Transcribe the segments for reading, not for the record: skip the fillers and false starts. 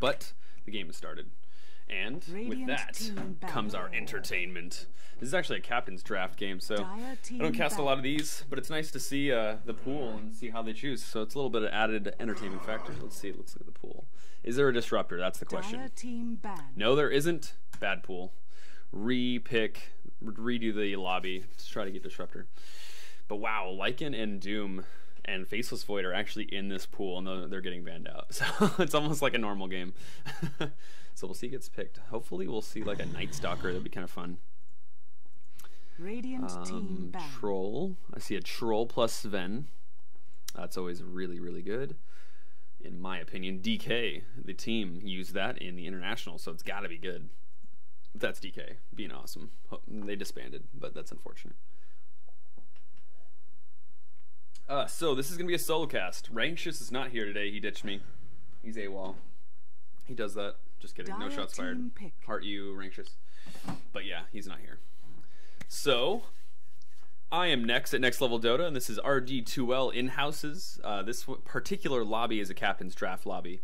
but the game has started. And with that comes our entertainment. This is actually a captain's draft game, so I don't cast a lot of these, but it's nice to see the pool and see how they choose. So it's a little bit of added entertainment factor. Let's see. Let's look at the pool. Is there a disruptor? That's the question. No, there isn't. Bad pool. Redo the lobby to try to get disruptor. But wow, Lycan and Doom and Faceless Void are actually in this pool, and they're getting banned out. So it's almost like a normal game. So we'll see who gets picked. Hopefully we'll see like a Night Stalker. That'd be kind of fun. Troll. I see a Troll plus Sven. That's always really, really good. In my opinion, DK, the team, used that in the International, so it's got to be good. That's DK being awesome. They disbanded, but that's unfortunate. So this is going to be a solo cast. Ranxious is not here today. He ditched me. He's AWOL. He does that. Just kidding. No shots fired. Heart you, Ranxious. But yeah, he's not here. So I am next at Next Level Dota, and this is RD2L in-houses. This particular lobby is a captain's draft lobby.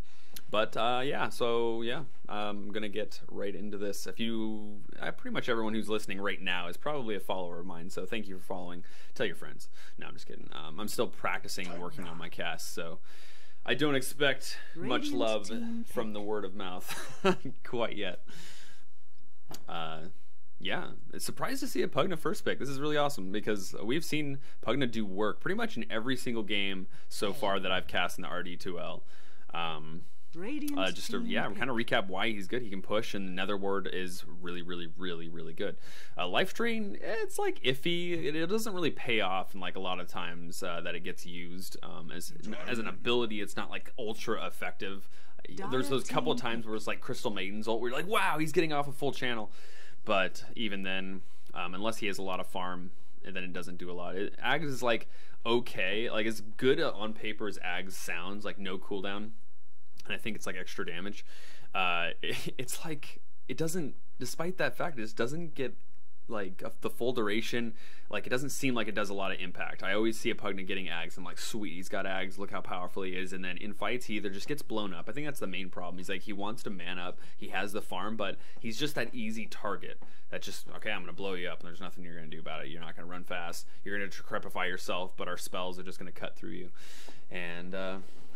But yeah, so yeah, I'm gonna get right into this. If you, pretty much everyone who's listening right now is probably a follower of mine, so thank you for following. Tell your friends. No, I'm just kidding. I'm still practicing and working on my casts, so I don't expect much love from the word of mouth quite yet. Yeah, it's surprised to see a Pugna first pick. This is really awesome because we've seen Pugna do work pretty much in every single game so far that I've cast in the RD2L. Just to kind of recap why he's good. He can push, and Netherward is really, really, really, really good. Life Drain, it's like iffy. It doesn't really pay off, and like a lot of times that it gets used as an ability, it's not like ultra effective. There's those couple of times where it's like Crystal Maiden's ult, where you're like, wow, he's getting off a full channel. But even then, unless he has a lot of farm, then it doesn't do a lot. Ags is like okay, like as good on paper as Ags sounds, like no cooldown. And I think it's like extra damage. It's like it doesn't, despite that fact, it just doesn't get like the full duration. Like it doesn't seem like it does a lot of impact. I always see a Pugna getting Ags. I'm like, sweet, he's got Ags. Look how powerful he is. And then in fights, he either just gets blown up. I think that's the main problem. He's like, he wants to man up. He has the farm, but he's just that easy target. That just, okay, I'm gonna blow you up, and there's nothing you're gonna do about it. You're not gonna run fast. You're gonna decrepify yourself, but our spells are just gonna cut through you. And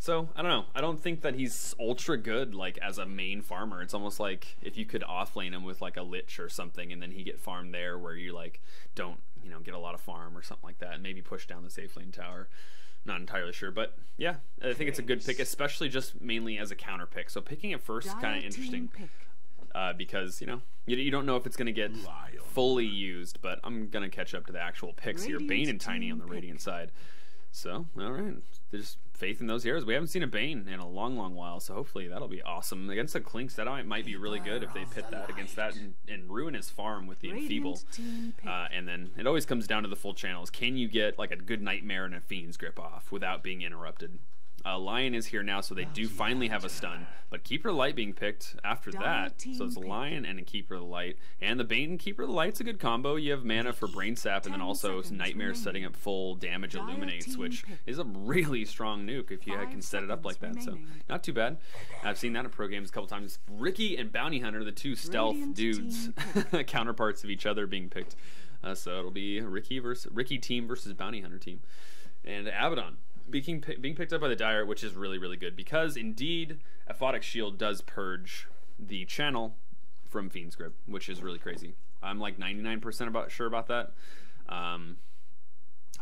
so I don't know. I don't think that he's ultra good like as a main farmer. It's almost like if you could offlane him with like a Lich or something, and then he get farmed there where you like don't get a lot of farm or something like that, and maybe push down the safe lane tower. Not entirely sure, but yeah, I think it's a good pick, especially just mainly as a counter pick. So picking it first is kind of interesting because you don't know if it's going to get fully used, but I'm going to catch up to the actual picks here. Bane and Tiny on the Radiant side. So, all right, there's faith in those heroes. We haven't seen a Bane in a long, long while, so hopefully that'll be awesome. Against the Clinks, that might be really good if they pit that against that and ruin his farm with the Enfeeble. And then it always comes down to the full channels. Can you get like a good Nightmare and a Fiend's Grip off without being interrupted? Lion is here now, so they do finally have a stun. But Keeper of the Light being picked after that. So it's a Lion and a Keeper of the Light. And the Bane and Keeper of the Light's a good combo. You have mana for Brain Sap, and then also Nightmare setting up full damage Illuminates, which is a really strong nuke if you can set it up like that. So not too bad. I've seen that in pro games a couple times. Ricky and Bounty Hunter, the two stealth dudes, counterparts of each other being picked. So it'll be Ricky team versus Bounty Hunter team. And Abaddon being picked up by the Dire, which is really, really good because indeed Aphotic Shield does purge the channel from Fiend's Grip, which is really crazy. I'm like 99% sure about that.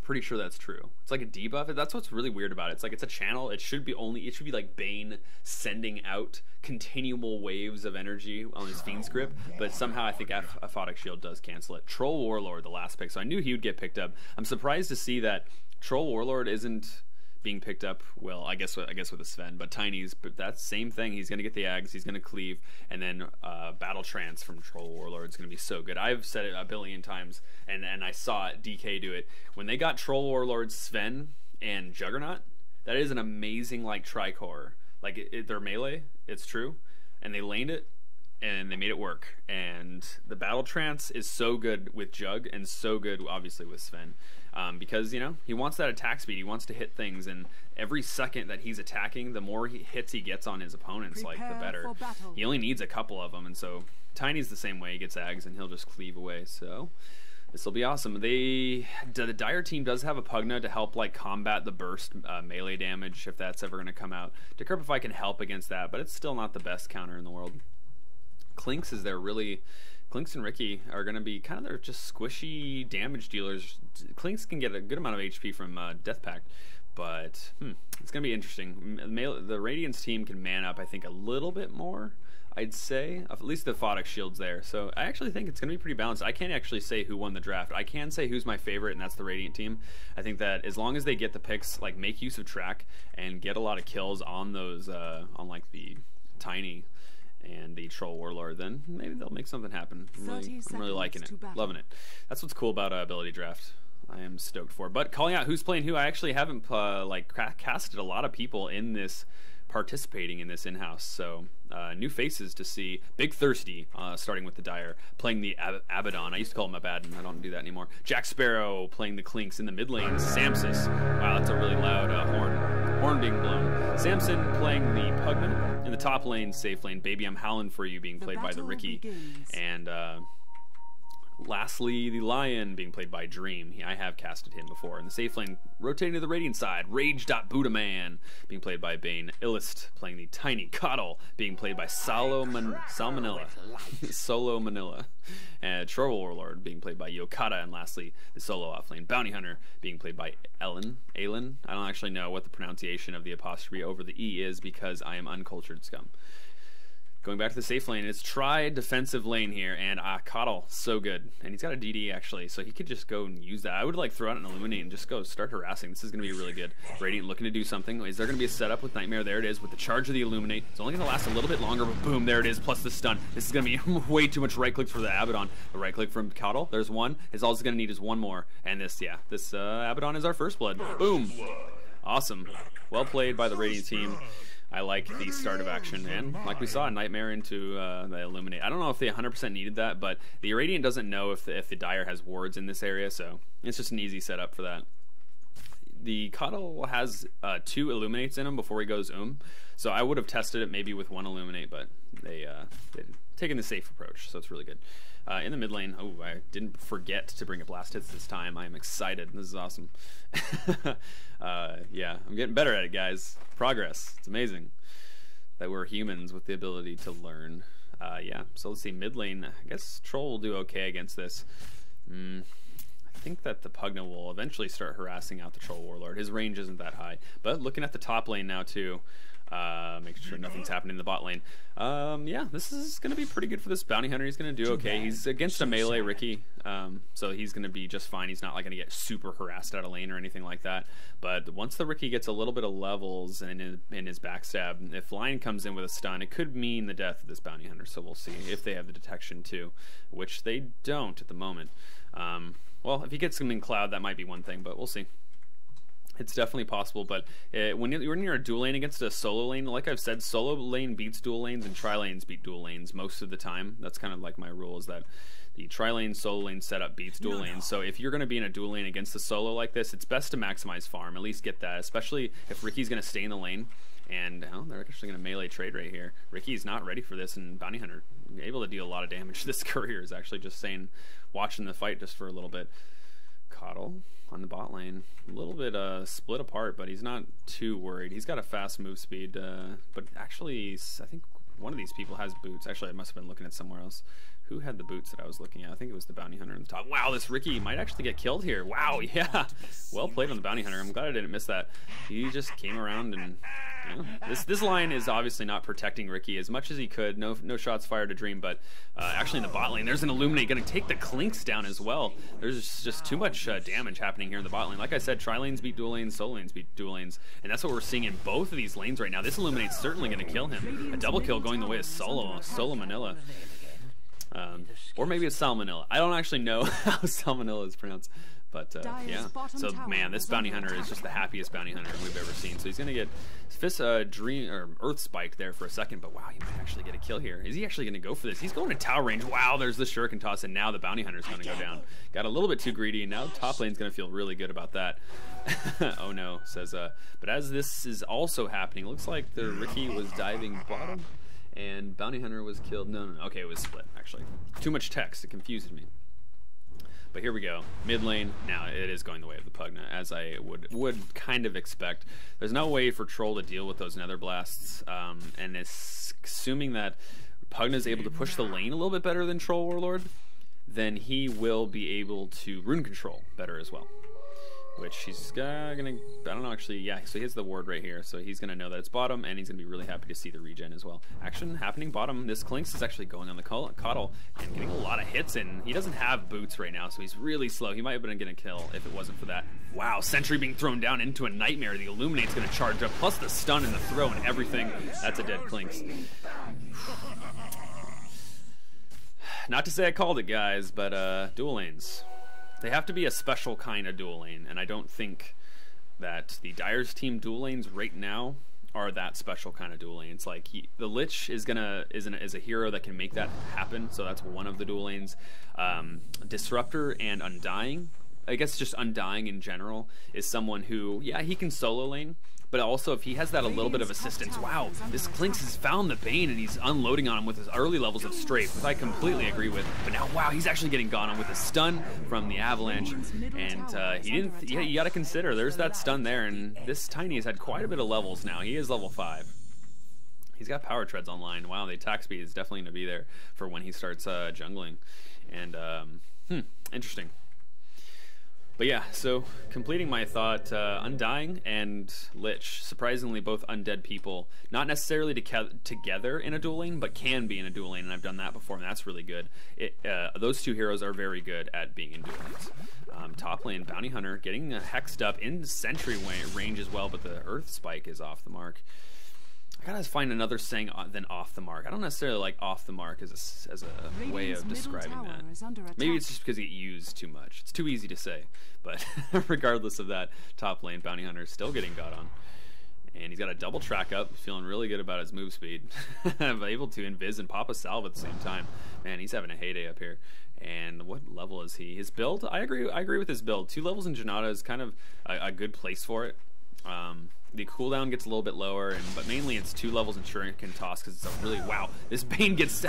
Pretty sure that's true. It's like a debuff. That's what's really weird about it. It's like it's a channel. It should be like Bane sending out continual waves of energy on his Fiend's Grip, but somehow I think Aphotic Shield does cancel it. Troll Warlord, the last pick, so I knew he would get picked up. I'm surprised to see that Troll Warlord isn't being picked up. Well, I guess with a Sven, but Tiny's, but that's same thing. He's gonna get the Ags, he's gonna cleave, and then Battle Trance from Troll Warlord is gonna be so good. I've said it a billion times, and I saw DK do it when they got Troll Warlord, Sven, and Juggernaut. That is an amazing like tricore. Like they're melee, it's true, and they laned it. And they made it work. And the Battle Trance is so good with Jug and so good, obviously, with Sven. because, you know, he wants that attack speed. He wants to hit things, and every second that he's attacking, the more hits he gets on his opponents, like, the better. He only needs a couple of them, and so Tiny's the same way. He gets Ags, and he'll just cleave away, so this will be awesome. The Dire team does have a Pugna to help, like, combat the burst melee damage, if that's ever going to come out. Decrepify can help against that, but it's still not the best counter in the world. Clinks is there really... Clinks and Ricky are going to be kind of their just squishy damage dealers. Clinks can get a good amount of HP from Death Pact, but it's going to be interesting. The Radiance team can man up, I think, a little bit more, I'd say. At least the Photic Shield's there, so I actually think it's going to be pretty balanced. I can't actually say who won the draft. I can say who's my favorite, and that's the Radiant team. I think that as long as they get the picks, like, make use of track and get a lot of kills on those, on, like, the Tiny and the Troll Warlord, then maybe they'll make something happen. I'm really liking it, loving it. That's what's cool about ability draft. I am stoked for. But calling out who's playing who, I actually haven't like casted a lot of people in this, participating in this in-house. So new faces to see. Big Thirsty, starting with the Dire, playing the Abaddon. I used to call him Abaddon. I don't do that anymore. Jack Sparrow playing the Clinks in the mid lane. Samsis. Wow, that's a really loud horn being blown. Samson playing the Pugman. In the top lane, safe lane, Baby I'm Howlin' For You being played by the Ricky. And lastly, the Lion being played by Dream. I have casted him before. In the safe lane, rotating to the Radiant side, Rage.Buddhaman being played by Bane. Illust playing the Tiny Coddle being played by Solo Manila. And Troll Warlord being played by Yokata. And lastly, the solo offlane Bounty Hunter being played by Aelin. I don't actually know what the pronunciation of the apostrophe over the E is because I am uncultured scum. Going back to the safe lane, it's defensive lane here, and Coddle, so good. And he's got a DD, actually, so he could just go and use that. I would, like, throw out an Illuminate and just go start harassing. This is going to be really good. Radiant looking to do something. Is there going to be a setup with Nightmare? There it is, with the charge of the Illuminate. It's only going to last a little bit longer, but boom, there it is, plus the stun. This is going to be way too much right-clicks for the Abaddon. The right-click from Coddle, there's one. All it's going to need is one more. And this Abaddon is our first blood. Boom. Awesome. Well played by the Radiant team. I like the start of action, and like we saw, Nightmare into the Illuminate. I don't know if they 100% needed that, but the Irradiant doesn't know if the Dire has wards in this area, so it's just an easy setup for that. The Coddle has 2 Illuminates in him before he goes so I would have tested it maybe with 1 Illuminate, but they've taken the safe approach, so it's really good. In the mid lane, I didn't forget to bring a Blast Hits this time. I am excited. This is awesome. Yeah, I'm getting better at it, guys. Progress. It's amazing that we're humans with the ability to learn. Yeah, so let's see. Mid lane, I guess Troll will do okay against this. I think that the Pugna will eventually start harassing out the Troll Warlord. His range isn't that high. But looking at the top lane now, too. Making sure nothing's happening in the bot lane. Yeah, this is going to be pretty good for this Bounty Hunter. He's going to do okay. He's against a melee Ricky, so he's going to be just fine. He's not like going to get super harassed out of lane or anything like that. But once the Ricky gets a little bit of levels in his backstab, if Lion comes in with a stun, it could mean the death of this Bounty Hunter. So we'll see if they have the detection too, which they don't at the moment. Well, if he gets something in Cloud, that might be one thing, but we'll see. It's definitely possible, but when you're a dual lane against a solo lane, like I've said, solo lane beats dual lanes and tri-lanes beat dual lanes most of the time. That's kind of like my rule, is that the tri-lane, solo lane setup beats dual lanes. So if you're going to be in a dual lane against a solo like this, it's best to maximize farm, at least get that, especially if Ricky's going to stay in the lane. And they're actually going to melee trade right here. Ricky's not ready for this, and Bounty Hunter able to deal a lot of damage. This career is actually just watching the fight just for a little bit. Coddle on the bot lane, a little bit split apart, but he's not too worried. He's got a fast move speed, but actually I think one of these people has boots. Actually, I must have been looking at somewhere else. Who had the boots that I was looking at? I think it was the Bounty Hunter on the top. Wow, this Ricky might actually get killed here. Wow, yeah. Well played on the Bounty Hunter. I'm glad I didn't miss that. He just came around and... This line is obviously not protecting Ricky as much as he could. No shots fired to Dream, but actually in the bot lane, there's an Illuminate going to take the Clinks down as well. There's just too much damage happening here in the bot lane. Like I said, tri-lanes beat dual lanes, solo lanes beat dual lanes, and that's what we're seeing in both of these lanes right now. This Illuminate's certainly going to kill him. A double kill going the way of Solo Manila. Or maybe it's Salmonella. I don't actually know how Salmonella is pronounced, But yeah, so man, this bounty hunter is just the happiest bounty hunter we've ever seen. So he's gonna get Fist Dream or Earth Spike there for a second, but wow, he might actually get a kill here. Is he actually gonna go for this? He's going to tower range. Wow, there's the Shuriken toss, and now the bounty hunter is gonna go down. Got a little bit too greedy, and now top lane's gonna feel really good about that. Oh no, says but as this is also happening, looks like the Ricky was diving bottom, and bounty hunter was killed. No, okay, it was split actually. Too much text, it confused me. But here we go, mid lane. Now it is going the way of the Pugna, as I would kind of expect. There's no way for Troll to deal with those Nether Blasts, and it's assuming that Pugna is able to push the lane a little bit better than Troll Warlord, then he will be able to rune control better as well. Which he's gonna, I don't know actually, yeah, so he has the ward right here, so he's gonna know that it's bottom, and he's gonna be really happy to see the regen as well. Action happening bottom. This Clinks is actually going on the Coddle and getting a lot of hits in. He doesn't have boots right now, so he's really slow. He might have been getting a kill if it wasn't for that. Wow, Sentry being thrown down into a Nightmare. The Illuminate's gonna charge up, plus the stun and the throw and everything. That's a dead Clinks. Not to say I called it, guys, but dual lanes. They have to be a special kind of dual lane, and I don't think that the Dire's team dual lanes right now are that special kind of dual lanes. Like the Lich is a hero that can make that happen, so that's one of the dual lanes. Disruptor and Undying, I guess just Undying in general, is someone who, yeah, he can solo lane, but also if he has that a little bit of assistance. Wow, this Clinks has found the Bane and he's unloading on him with his early levels of Strafe, which I completely agree with. But now, wow, he's actually getting gone on with a stun from the Avalanche, and you got to consider there's that stun there, and this Tiny has had quite a bit of levels now. He is level 5. He's got power treads online. Wow, the attack speed is definitely going to be there for when he starts jungling, and interesting. But yeah, so completing my thought, Undying and Lich, surprisingly both undead people, not necessarily together in a dual lane, but can be in a dual lane, and I've done that before, and that's really good. Those two heroes are very good at being in dual lanes. Top lane, Bounty Hunter getting hexed up in Sentry range as well, but the Earth Spike is off the mark. I gotta find another saying than off the mark. I don't necessarily like off the mark as a way of describing that. Maybe it's just because it used too much. It's too easy to say. But regardless of that, top lane, Bounty Hunter still getting got on. And he's got a double track up, feeling really good about his move speed. Able to invis and pop a salve at the same time. Man, he's having a heyday up here. And what level is he? His build? I agree with his build. 2 levels in Janata is kind of a good place for it. The cooldown gets a little bit lower, but mainly it's 2 levels in Shuriken toss because it's a really, wow, this Bane gets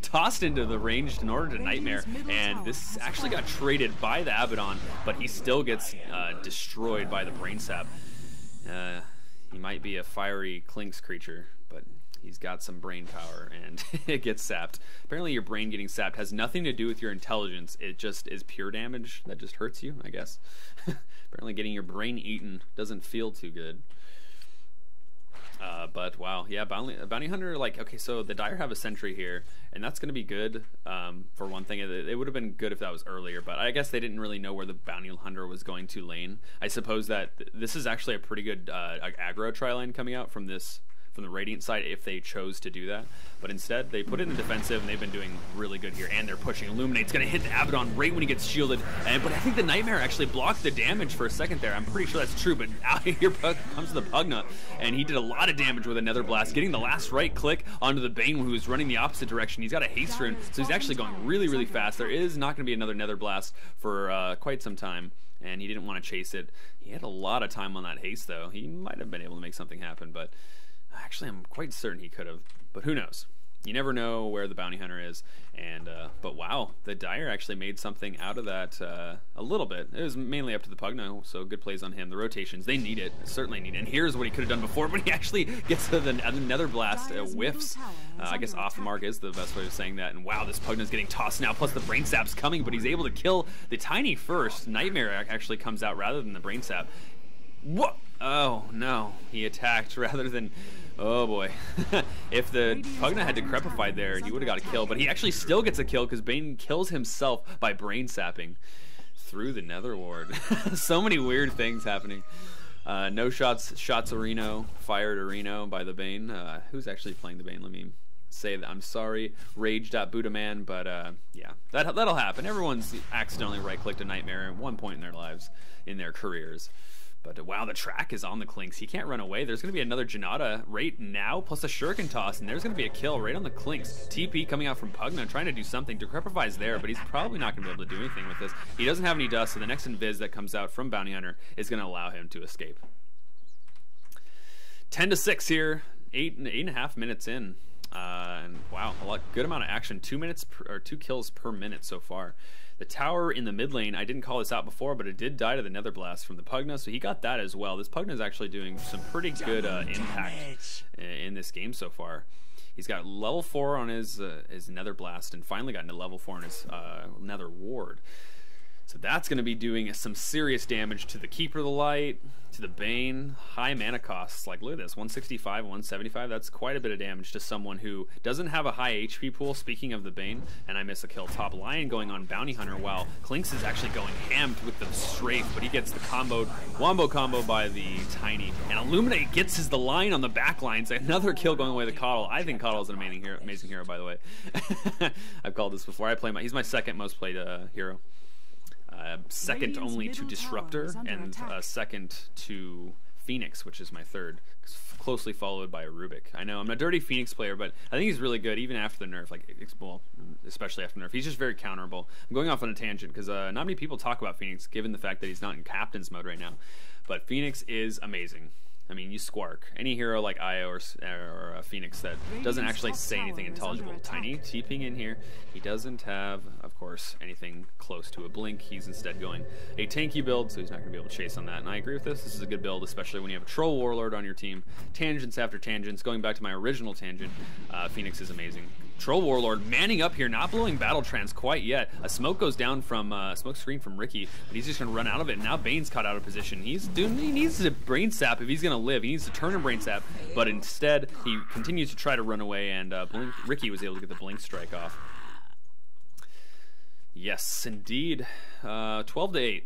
tossed into the ranged in order to Nightmare, and this actually got traded by the Abaddon, but he still gets destroyed by the Brain Sap. He might be a fiery Clinks creature, but he's got some brain power, and it gets sapped. Apparently your brain getting sapped has nothing to do with your intelligence. It just is pure damage that just hurts you, I guess. Apparently getting your brain eaten doesn't feel too good. But wow, yeah, Bounty Hunter, like, okay, so the Dire have a Sentry here, and that's going to be good. For one thing, it would have been good if that was earlier, but I guess they didn't really know where the Bounty Hunter was going to lane. I suppose that this is actually a pretty good aggro tri-lane coming out from the Radiant side if they chose to do that, but instead they put it in the defensive, and they've been doing really good here, and they're pushing. Illuminate's gonna hit the Abaddon right when he gets shielded, but I think the Nightmare actually blocked the damage for a second there. I'm pretty sure that's true, but out here comes the Pugna, and he did a lot of damage with a Nether Blast, getting the last right click onto the Bane, who is running the opposite direction. He's got a haste rune, so he's actually going really, really fast. There is not gonna be another Nether Blast for quite some time, and he didn't want to chase it. He had a lot of time on that haste, though. He might have been able to make something happen, but actually, I'm quite certain he could have, but who knows? You never know where the Bounty Hunter is, and but wow, the Dire actually made something out of that a little bit. It was mainly up to the Pugna, so good plays on him. The rotations, they need it, certainly need it. And here's what he could have done before, but he actually gets to the Nether Blast, whiffs. I guess off the mark is the best way of saying that, and wow, this Pugna's getting tossed now, plus the Brain Sap's coming, but he's able to kill the Tiny first. Nightmare actually comes out rather than the Brain Sap. What? Oh no, he attacked rather than, oh boy. If the Pugna had decrepified there, he would have got a kill, but he actually still gets a kill because Bane kills himself by brain sapping through the Nether Ward. So many weird things happening. No shots Areno, fired Areno by the Bane. Who's actually playing the Bane? Let me say that I'm sorry, rage.budaman, but yeah, that'll happen. Everyone's accidentally right-clicked a nightmare at one point in their lives, in their careers. But wow, the track is on the Clinks. He can't run away. There's going to be another Janata right now, plus a Shuriken toss, and there's going to be a kill right on the Clinks. TP coming out from Pugna, trying to do something. Decrepify's there, but he's probably not going to be able to do anything with this. He doesn't have any dust, so the next invis that comes out from Bounty Hunter is going to allow him to escape. 10-6 here, 8.5 minutes in. And wow, good amount of action. 2 minutes or 2 kills per minute so far. The tower in the mid lane, I didn't call this out before, but it did die to the Nether Blast from the Pugna, so he got that as well. This Pugna is actually doing some pretty good impact in this game so far. He's got level 4 on his Nether Blast, and finally got into level 4 on his Nether Ward. So that's going to be doing some serious damage to the Keeper of the Light, to the Bane. High mana costs. Like, look at this, 165, 175. That's quite a bit of damage to someone who doesn't have a high HP pool, speaking of the Bane. And I miss a kill. Top Lion going on Bounty Hunter, while Clinks is actually going hammed with the Strafe, but he gets the wombo combo by the Tiny. And Illuminate gets the line on the back lines. Another kill going away the Coddle. I think Coddle is an amazing hero, by the way. I've called this before. He's my second most played hero. Second only to Disruptor, and second to Phoenix, which is my third, closely followed by a Rubik. I know I'm a dirty Phoenix player, but I think he's really good even after the nerf, well, especially after the nerf. He's just very counterable. I'm going off on a tangent because not many people talk about Phoenix, given the fact that he's not in Captain's mode right now. But Phoenix is amazing. I mean, you squark. Any hero like Io or Phoenix that doesn't actually say anything intelligible. Tiny TPing in here. He doesn't have, of course, anything close to a blink. He's instead going a tanky build, so he's not going to be able to chase on that. And I agree with this. This is a good build, especially when you have a Troll Warlord on your team. Tangents after tangents. Going back to my original tangent, Phoenix is amazing. Troll Warlord manning up here, not blowing Battle Trance quite yet. A smoke goes down from smoke screen from Ricky, but he's just gonna run out of it. And now Bane's caught out of position. He needs to Brain Sap if he's gonna live. He needs to turn and Brain Sap, but instead he continues to try to run away, and Ricky was able to get the Blink Strike off. Yes, indeed. 12-8.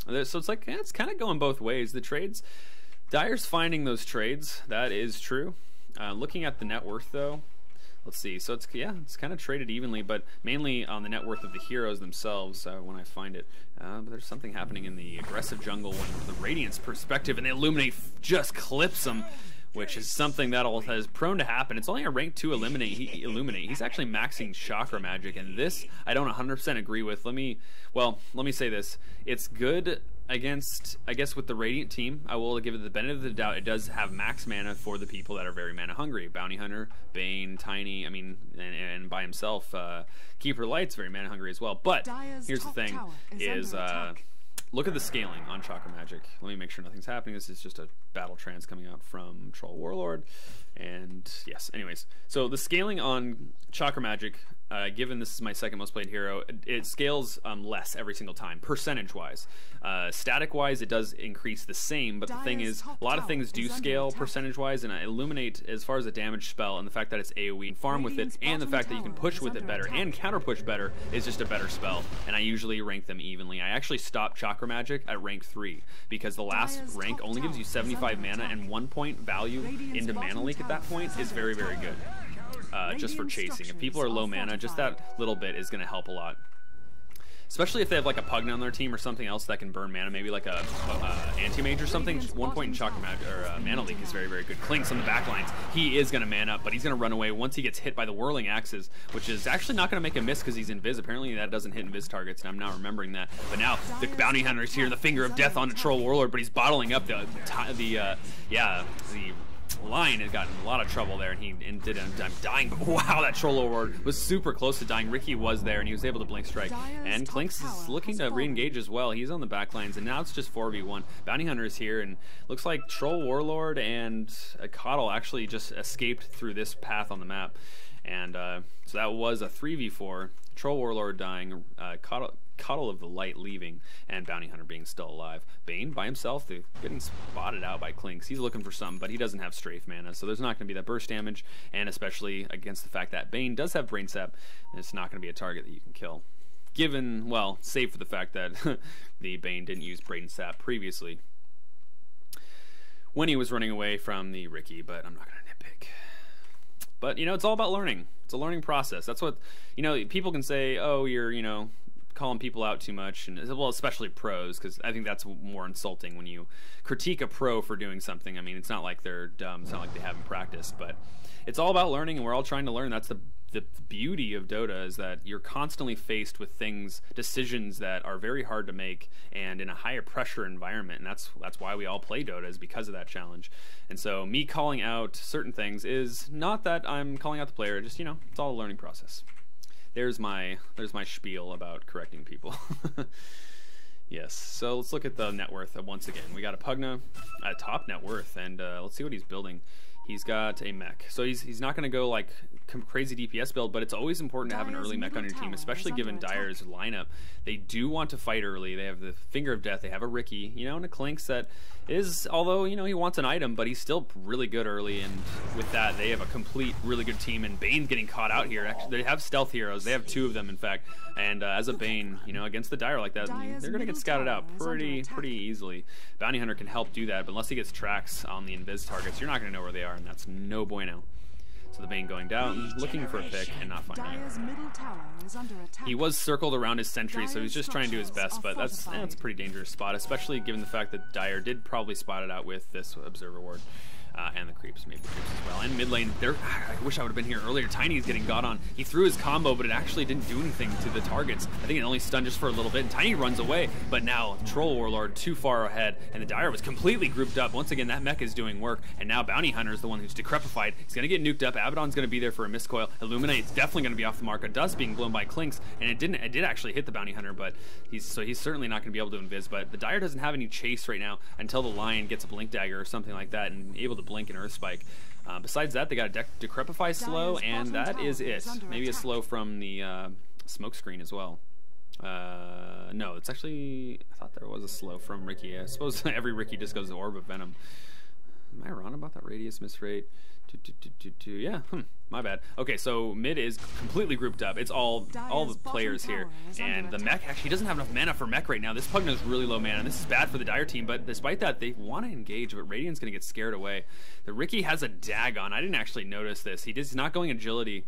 So it's like, it's kind of going both ways. The trades, Dyer's finding those trades. That is true. Looking at the net worth though. Let's see. So it's kind of traded evenly, but mainly on the net worth of the heroes themselves when I find it. But there's something happening in the aggressive jungle when the Radiance perspective, and the Illuminate just clips them, which is something that is prone to happen. It's only a rank 2 Illuminate. He's actually maxing Chakra Magic, and this I don't 100% agree with. Let me say this. It's good against, I guess, with the Radiant team. I will give it the benefit of the doubt. It does have max mana for the people that are very mana hungry. Bounty Hunter, Bane, Tiny, and by himself, Keeper Light's very mana hungry as well. But here's the thing, is look at the scaling on Chakra Magic. Let me make sure nothing's happening. This is just a Battle Trance coming out from Troll Warlord. And yes, anyways. So the scaling on Chakra Magic, given this is my second most played hero, it scales less every single time, percentage-wise. Static-wise, it does increase the same, but the thing is, a lot of things do scale percentage-wise, and Illuminate, as far as a damage spell, and the fact that it's AoE, and farm with it, and the fact that you can push with it better, and counter-push better, is just a better spell, and I usually rank them evenly. I actually stopped Chakra Magic at rank 3, because the last rank only gives you 75 mana, and 1 point value into Mana Leak at that point is very, very good. Just for chasing. If people are low mana, just that little bit is going to help a lot. Especially if they have like a Pugna on their team or something else that can burn mana, maybe like a Anti-Mage or something. 1 point in Chakra Magic or Mana Leak is very, very good. Clinks on the back lines. He is going to man up, but he's going to run away once he gets hit by the Whirling Axes, which is actually not going to make a miss because he's Invis. Apparently that doesn't hit Invis targets, and I'm now remembering that. But now the Bounty Hunter is here, the Finger of Death on the Troll Warlord, but he's bottling up the Lion had gotten in a lot of trouble there, and he ended up dying. But wow, that Troll Warlord was super close to dying. Ricky was there, and he was able to Blink Strike. And Clinks is looking to re-engage as well. He's on the back lines, and now it's just 4v1. Bounty Hunter is here, and looks like Troll Warlord and a Coddle actually just escaped through this path on the map. And so that was a 3v4. Troll Warlord dying, Coddle of the Light leaving, and Bounty Hunter being still alive. Bane by himself, getting spotted out by Clinks. He's looking for something, but he doesn't have strafe mana, so there's not going to be that burst damage, and especially against the fact that Bane does have Brain Sap, it's not going to be a target that you can kill. Given, well, save for the fact that the Bane didn't use Brain Sap previously when he was running away from the Ricky, but I'm not going to nitpick. But, you know, it's all about learning. It's a learning process. That's what, you know, people can say, oh, you're, you know, calling people out too much, and well, especially pros, because I think that's more insulting when you critique a pro for doing something. I mean, it's not like they're dumb, it's not like they haven't practiced, but it's all about learning, and we're all trying to learn. That's the beauty of Dota, is that you're constantly faced with decisions that are very hard to make, and in a higher pressure environment, and that's why we all play Dota, is because of that challenge. And so me calling out certain things is not that I'm calling out the player, just, you know, it's all a learning process. There's my spiel about correcting people. Yes, so let's look at the net worth once again. We got a Pugna at top net worth, and let's see what he's building. He's got a mech, so he's not going to go like crazy DPS build, but it's always important to have an early mech on your team, especially given Dire's lineup. They do want to fight early. They have the Finger of Death. They have a Ricky, you know, and a Clinks that is, although, you know, he wants an item, but he's still really good early, and with that, they have a complete, really good team, and Bane's getting caught out here. Actually, they have stealth heroes. They have 2 of them, in fact, and as a Bane, you know, against the Dire like that, they're going to get scouted out pretty easily. Bounty Hunter can help do that, but unless he gets tracks on the invis targets, you're not going to know where they are, and that's no bueno. So the Bane going down, looking for a pick, and not finding it. He was circled around his sentry, so he's just trying to do his best, but that's a pretty dangerous spot, especially given the fact that Dire did probably spot it out with this Observer Ward. And the creeps, maybe the creeps as well. And mid lane, I wish I would have been here earlier. Tiny's getting got on. He threw his combo, but it actually didn't do anything to the targets. I think it only stunned just for a little bit, and Tiny runs away. But now, Troll Warlord too far ahead, and the Dire was completely grouped up. Once again, that mech is doing work, and now Bounty Hunter is the one who's decrepified. He's going to get nuked up. Abaddon's going to be there for a miscoil. Illuminate's definitely going to be off the mark. A dust being blown by Clinks, and it did actually hit the Bounty Hunter, but he's certainly not going to be able to invis. But the Dire doesn't have any chase right now until the Lion gets a Blink Dagger or something like that, and able to blink an Earth Spike. Besides that, they got a Decrepify slow, and that is it. Maybe a slow from the smoke screen as well. No, it's actually, I thought there was a slow from Ricky. I suppose every Ricky just goes to Orb of Venom. Am I wrong about that radius miss rate? Yeah, my bad. Okay, so mid is completely grouped up. It's all the players here, and the mech actually doesn't have enough mana for mech right now. This Pugna's really low mana, and this is bad for the Dire team, but despite that, they want to engage, but Radiant's going to get scared away. The Ricky has a Dagon. I didn't actually notice this. He's not going agility.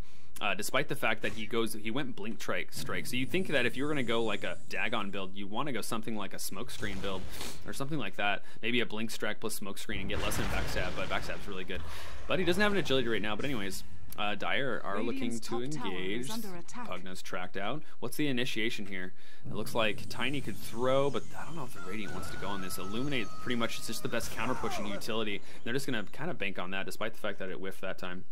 Despite the fact that he went Blink Strike. So you think that if you're going to go like a Dagon build, you want to go something like a Smokescreen build or something like that. Maybe a Blink Strike plus Smokescreen and get less than Backstab, but Backstab's really good. But he doesn't have an agility right now. But anyways, Dire are looking to engage. Pugna's tracked out. What's the initiation here? It looks like Tiny could throw, but I don't know if the Radiant wants to go on this. Illuminate pretty much is just the best counter pushing utility. They're just going to kind of bank on that, despite the fact that it whiffed that time.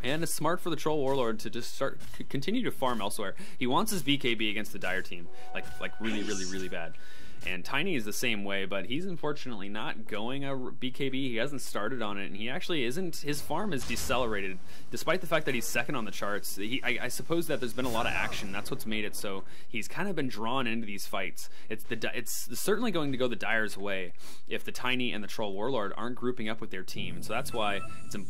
And it's smart for the Troll Warlord to just continue to farm elsewhere. He wants his BKB against the Dire team, like really bad. And Tiny is the same way, but he's unfortunately not going a BKB. He hasn't started on it, and he actually isn't. His farm is decelerated, despite the fact that he's second on the charts. I suppose that there's been a lot of action. That's what's made it so he's kind of been drawn into these fights. It's certainly going to go the Dire's way if the Tiny and the Troll Warlord aren't grouping up with their team. So that's why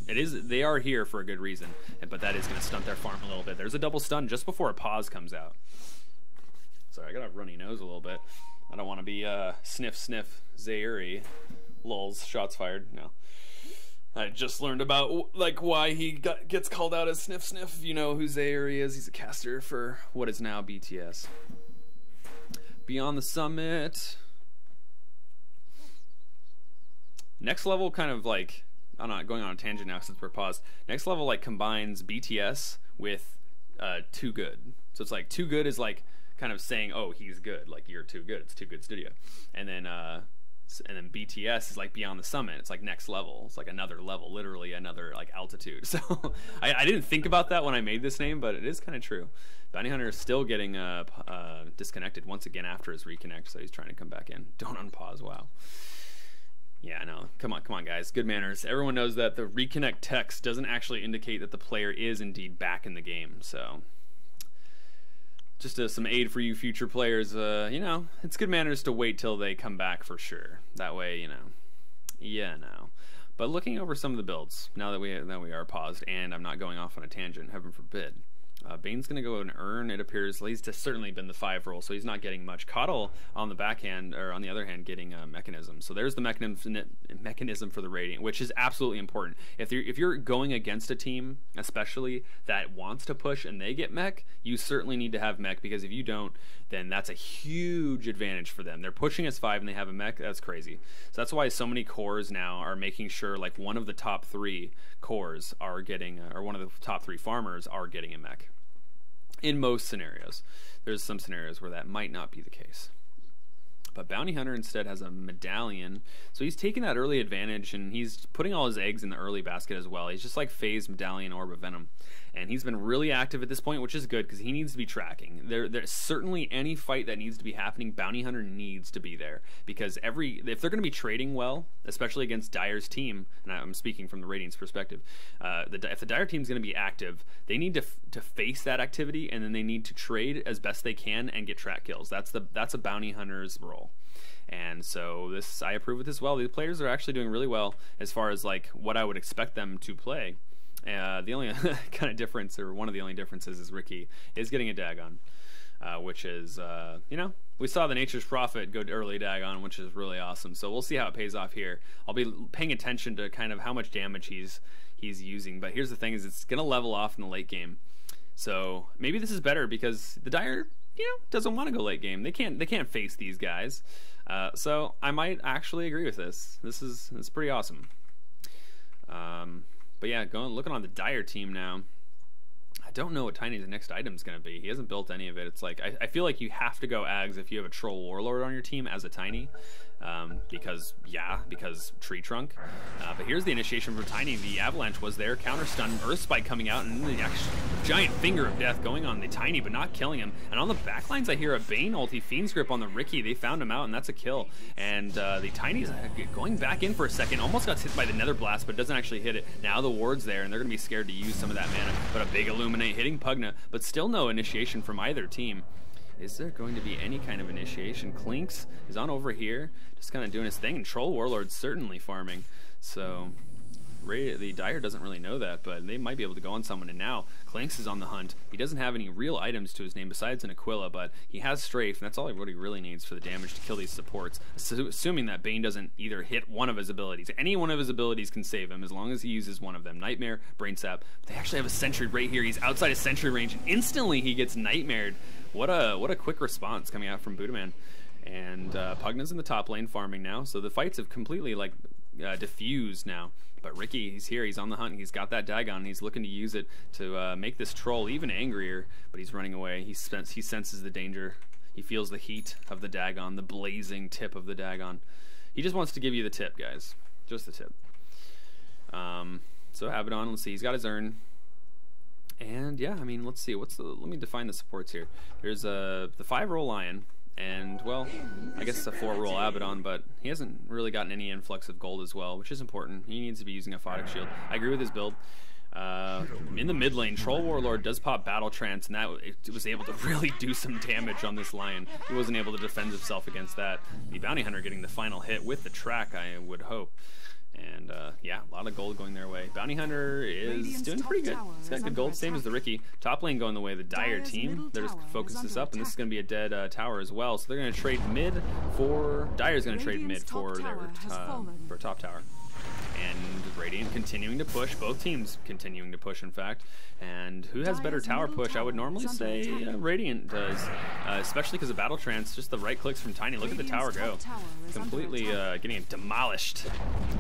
they are here for a good reason. But that is going to stunt their farm a little bit. There's a double stun just before a pause comes out. Sorry, I got a runny nose a little bit. I don't want to be sniff Zairi. Lulz, shots fired. No. I just learned about like why he gets called out as sniff. You know who Zairi is. He's a caster for what is now BTS. Beyond the Summit. Next level kind of like, I'm not going on a tangent now since we're paused. Next level like combines BTS with Too Good. So it's like Too Good is like kind of saying, oh, he's good, like you're too good, it's Too Good Studio. And then BTS is like Beyond the Summit. It's like next level. It's like another level, literally another like altitude. So I didn't think about that when I made this name, but it is kind of true. Bounty Hunter is still getting disconnected once again after his reconnect, so he's trying to come back in. Don't unpause. Wow. Yeah, no. Come on, guys. Good manners. Everyone knows that the reconnect text doesn't actually indicate that the player is indeed back in the game. So just some aid for you future players. You know, it's good manners to wait till they come back for sure. That way, you know. Yeah, no. But looking over some of the builds now that we are paused, and I'm not going off on a tangent, heaven forbid. Bane's going to go and earn, it appears. He's certainly been the 5 role, so he's not getting much. Coddle, on the backhand, or on the other hand, getting a Mechanism. So there's the mechanism for the Radiant, which is absolutely important. If you're going against a team, especially that wants to push and they get mech, you certainly need to have mech, because if you don't, then that's a huge advantage for them. They're pushing S5 and they have a mech. That's crazy. So that's why so many cores now are making sure, like, one of the top 3 cores are getting, or one of the top 3 farmers are getting a mech. In most scenarios. There's some scenarios where that might not be the case. But Bounty Hunter instead has a medallion, so he's taking that early advantage, and he's putting all his eggs in the early basket as well. He's just like Phase, Medallion, Orb of Venom. And he's been really active at this point, which is good, because he needs to be tracking. There's certainly any fight that needs to be happening, Bounty Hunter needs to be there, because if they're going to be trading well, especially against Dire's team, and I'm speaking from the Radiant's perspective, if the Dire team's going to be active, they need to face that activity, and then they need to trade as best they can and get track kills. That's a Bounty Hunter's role. And so I approve with this well. The players are actually doing really well as far as like what I would expect them to play. The only kind of difference, or one of the only differences, is Ricky is getting a Dagon, which is, we saw the Nature's Prophet go to early Dagon, which is really awesome. So we'll see how it pays off here. I'll be paying attention to kind of how much damage he's using. But here's the thing: is it's going to level off in the late game. So maybe this is better, because the Dire, doesn't want to go late game. They can't face these guys. So I might actually agree with this. This is pretty awesome. But yeah, looking on the Dire team now, I don't know what Tiny's next item is going to be. He hasn't built any of it. It's like, I feel like you have to go Ags if you have a Troll Warlord on your team as a Tiny, because Tree Trunk. But here's the initiation for Tiny. The Avalanche was there, counter stun, Earth Spike coming out, and the giant Finger of Death going on the Tiny, but not killing him. And on the backlines, I hear a Bane ulti, Fiend's Grip on the Ricky. They found him out, and that's a kill. And the Tiny's going back in for a second, almost got hit by the Nether Blast, but doesn't actually hit it. Now the ward's there, and they're going to be scared to use some of that mana. But a big Illuminate hitting Pugna, but still no initiation from either team. Is there going to be any kind of initiation? Clinks is on over here, just kind of doing his thing, and Troll Warlord's certainly farming. So the Dire doesn't really know that, but they might be able to go on someone. And now Clinks is on the hunt. He doesn't have any real items to his name besides an Aquila, but he has Strafe, and that's all he really needs for the damage to kill these supports, assuming that Bane doesn't either hit one of his abilities. Any one of his abilities can save him as long as he uses one of them. Nightmare, Brain Sap. They actually have a Sentry right here. He's outside of Sentry range, and instantly he gets Nightmared. What a quick response coming out from Budaman. And Pugna's in the top lane farming now, so the fights have completely diffused now. But Ricky, he's here, he's on the hunt, he's got that Dagon, he's looking to use it to make this troll even angrier, but he's running away. He senses the danger. He feels the heat of the Dagon, the blazing tip of the Dagon. He just wants to give you the tip, guys. Just the tip. So Abaddon, let's see, he's got his urn. And yeah, I mean, let's see, let me define the supports here. There's the 5-roll Lion, and, well, I guess it's a 4-roll Abaddon, but he hasn't really gotten any influx of gold as well, which is important. He needs to be using a Photic Shield. I agree with his build. In the mid lane, Troll Warlord does pop Battle Trance, and it was able to really do some damage on this Lion. He wasn't able to defend himself against that. The Bounty Hunter getting the final hit with the track, I would hope. And yeah, a lot of gold going their way. Bounty Hunter is doing pretty good. He's got good gold, same as the Ricky. Top lane going the way of the Dire team. They're just focus this up, and this is going to be a dead tower as well. So they're going to trade mid for... Dire's going to trade mid for their top tower. And Radiant continuing to push, both teams continuing to push, in fact. And who has better tower push? I would normally say Radiant does, especially because of Battle Trance. Just the right clicks from Tiny. Look at the tower go. Completely getting it demolished.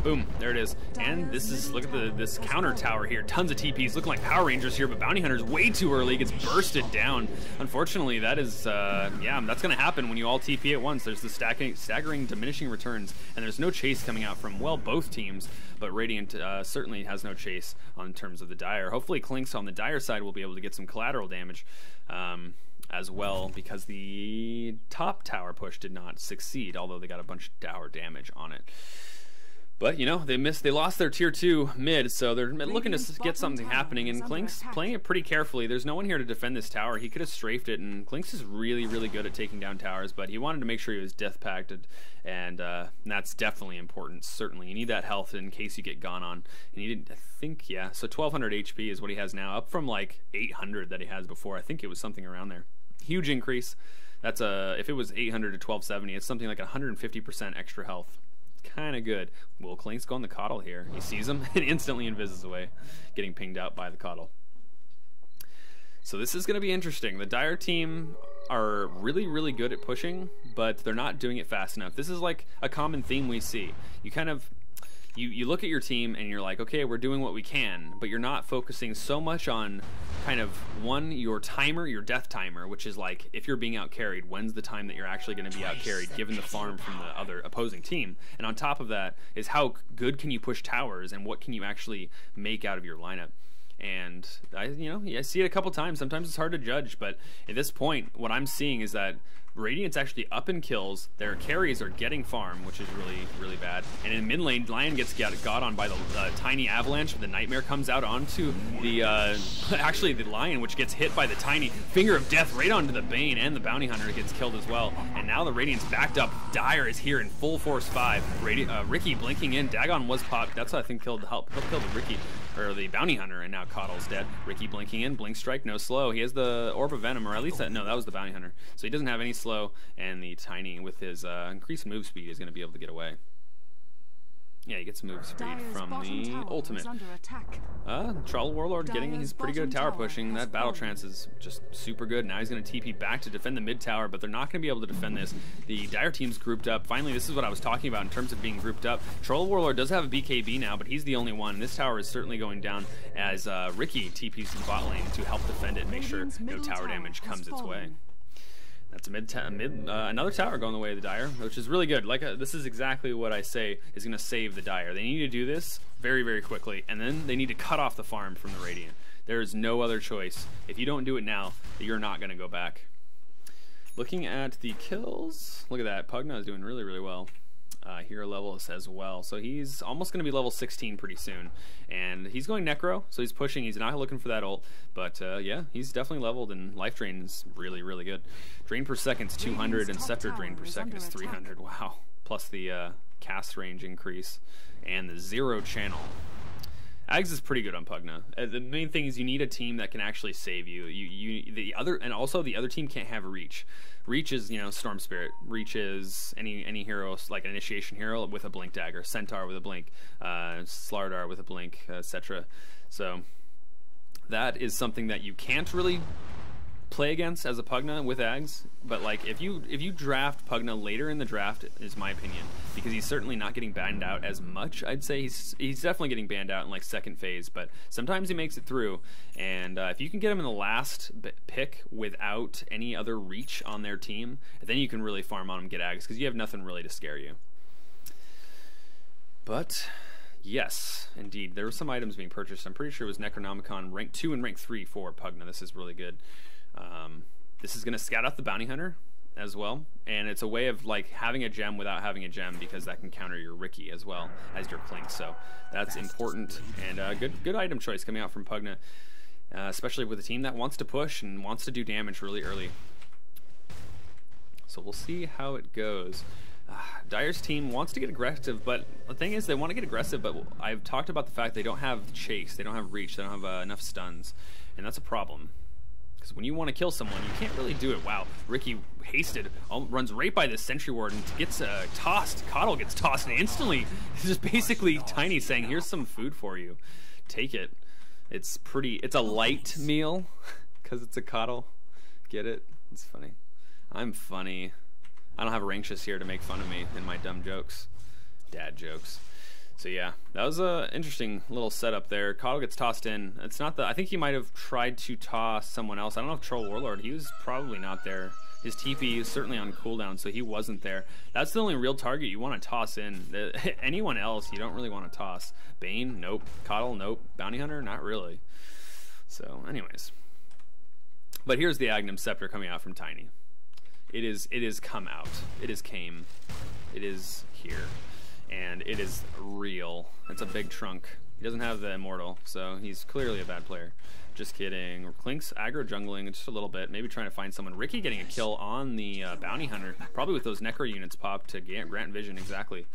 Boom, there it is. And this is, look at this counter tower here. Tons of TPs, looking like Power Rangers here, but Bounty Hunter's way too early, gets bursted down. Unfortunately, that is, yeah, that's going to happen when you all TP at once. There's the staggering diminishing returns, and there's no chase coming out from, well, both teams. But Radiant certainly has no chase on terms of the Dire. Hopefully Clinks on the Dire side will be able to get some collateral damage as well, because the top tower push did not succeed, although they got a bunch of tower damage on it. But, you know, they lost their tier 2 mid, so they're looking to get something happening, and Klink's playing it pretty carefully. There's no one here to defend this tower. He could have strafed it, and Klink's is really, really good at taking down towers, but he wanted to make sure he was death pacted, and that's definitely important, certainly. You need that health in case you get gone on. And he didn't, I think, yeah, so 1200 HP is what he has now, up from like 800 that he has before. I think it was something around there. Huge increase. That's if it was 800 to 1270, it's something like 150% extra health. Kind of good. Will Klink's going the coddle here. He sees him and instantly invises away, getting pinged out by the coddle. So this is going to be interesting. The Dire team are really, really good at pushing, but they're not doing it fast enough. This is like a common theme we see. You kind of... You look at your team and you're like, okay, we're doing what we can, but you're not focusing so much on kind of, one, your timer, your death timer, which is like, if you're being out carried, when's the time that you're actually going to be out carried given the farm from the other opposing team? And on top of that is how good can you push towers and what can you actually make out of your lineup? And I see it a couple times. Sometimes it's hard to judge, but at this point, what I'm seeing is that Radiant's actually up in kills. Their carries are getting farm, which is really, really bad. And in mid lane, Lion gets got on by the tiny avalanche. The Nightmare comes out onto the actually the Lion, which gets hit by the tiny finger of death right onto the Bane, and the Bounty Hunter gets killed as well. And now the Radiant's backed up. Dire is here in full force 5. Ricky blinking in. Dagon was popped. That's what I think helped kill the Ricky, or the Bounty Hunter, and now Coddle's dead. Ricky blinking in. Blink strike, no slow. He has the Orb of Venom, or at least no, that was the Bounty Hunter. So he doesn't have any slow, and the Tiny with his increased move speed is going to be able to get away. Yeah, he gets move speed from the ultimate. Troll Warlord he's pretty good at tower pushing. That battle trance is just super good. Now he's going to TP back to defend the mid tower, but they're not going to be able to defend this. The Dire team's grouped up. Finally, this is what I was talking about in terms of being grouped up. Troll Warlord does have a BKB now, but he's the only one. This tower is certainly going down as Ricky TPs to the bot lane to help defend it and make sure no tower damage comes its way. That's another tower going the way of the Dire, which is really good. This is exactly what I say is going to save the Dire. They need to do this very, very quickly, and then they need to cut off the farm from the Radiant. There is no other choice. If you don't do it now, you're not going to go back. Looking at the kills, look at that. Pugna is doing really, really well. Hero levels as well, so he's almost going to be level 16 pretty soon, and he's going Necro, so he's pushing. He's not looking for that ult, but yeah, he's definitely leveled, and life drain is really, really good. Drain per second is 200, and scepter drain per second is 300. Wow, plus the cast range increase and the 0 channel. Ags is pretty good on Pugna. The main thing is you need a team that can actually save you. And also the other team can't have reach. Reach is, Storm Spirit. Reach is any hero, like an initiation hero with a blink dagger, Centaur with a blink, Slardar with a blink, etc. So that is something that you can't really play against as a Pugna with Ags, but like if you draft Pugna later in the draft, is my opinion, because he's certainly not getting banned out as much. I'd say he's definitely getting banned out in like second phase, but sometimes he makes it through, and if you can get him in the last pick without any other reach on their team, then you can really farm on him, get Ags, because you have nothing really to scare you. But yes, indeed, there were some items being purchased. I'm pretty sure it was Necronomicon rank 2 and rank 3 for Pugna. This is really good. This is going to scout out the Bounty Hunter as well, and it's a way of like having a gem without having a gem, because that can counter your Ricky as well as your Klink. So that's important, and good item choice coming out from Pugna, especially with a team that wants to push and wants to do damage really early. So we'll see how it goes. Dire's team wants to get aggressive, but the thing is they want to get aggressive, but I've talked about the fact they don't have chase, they don't have reach, they don't have enough stuns, and that's a problem. Because when you want to kill someone, you can't really do it. Wow, Ricky hasted, runs right by this sentry ward and gets tossed. Coddle gets tossed, and instantly, it's just basically Tiny saying, here's some food for you. Take it. It's a light meal, because it's a Coddle. Get it? It's funny. I'm funny. I don't have Ranxious here to make fun of me and my dumb jokes. Dad jokes. So yeah, that was a interesting little setup there. Coddle gets tossed in. It's not I think he might have tried to toss someone else. I don't know if Troll Warlord, he was probably not there. His TP is certainly on cooldown, so he wasn't there. That's the only real target you want to toss in. Anyone else, you don't really want to toss. Bane, nope. Coddle, nope. Bounty Hunter, not really. So anyways. But here's the Agnum Scepter coming out from Tiny. It is come out. It is came. It is here. and it is real. It's a big trunk. He doesn't have the immortal, so he's clearly a bad player. Just kidding. Clink's aggro jungling just a little bit, maybe trying to find someone. Ricky getting a kill on the bounty hunter, probably with those necro units popped to grant vision exactly.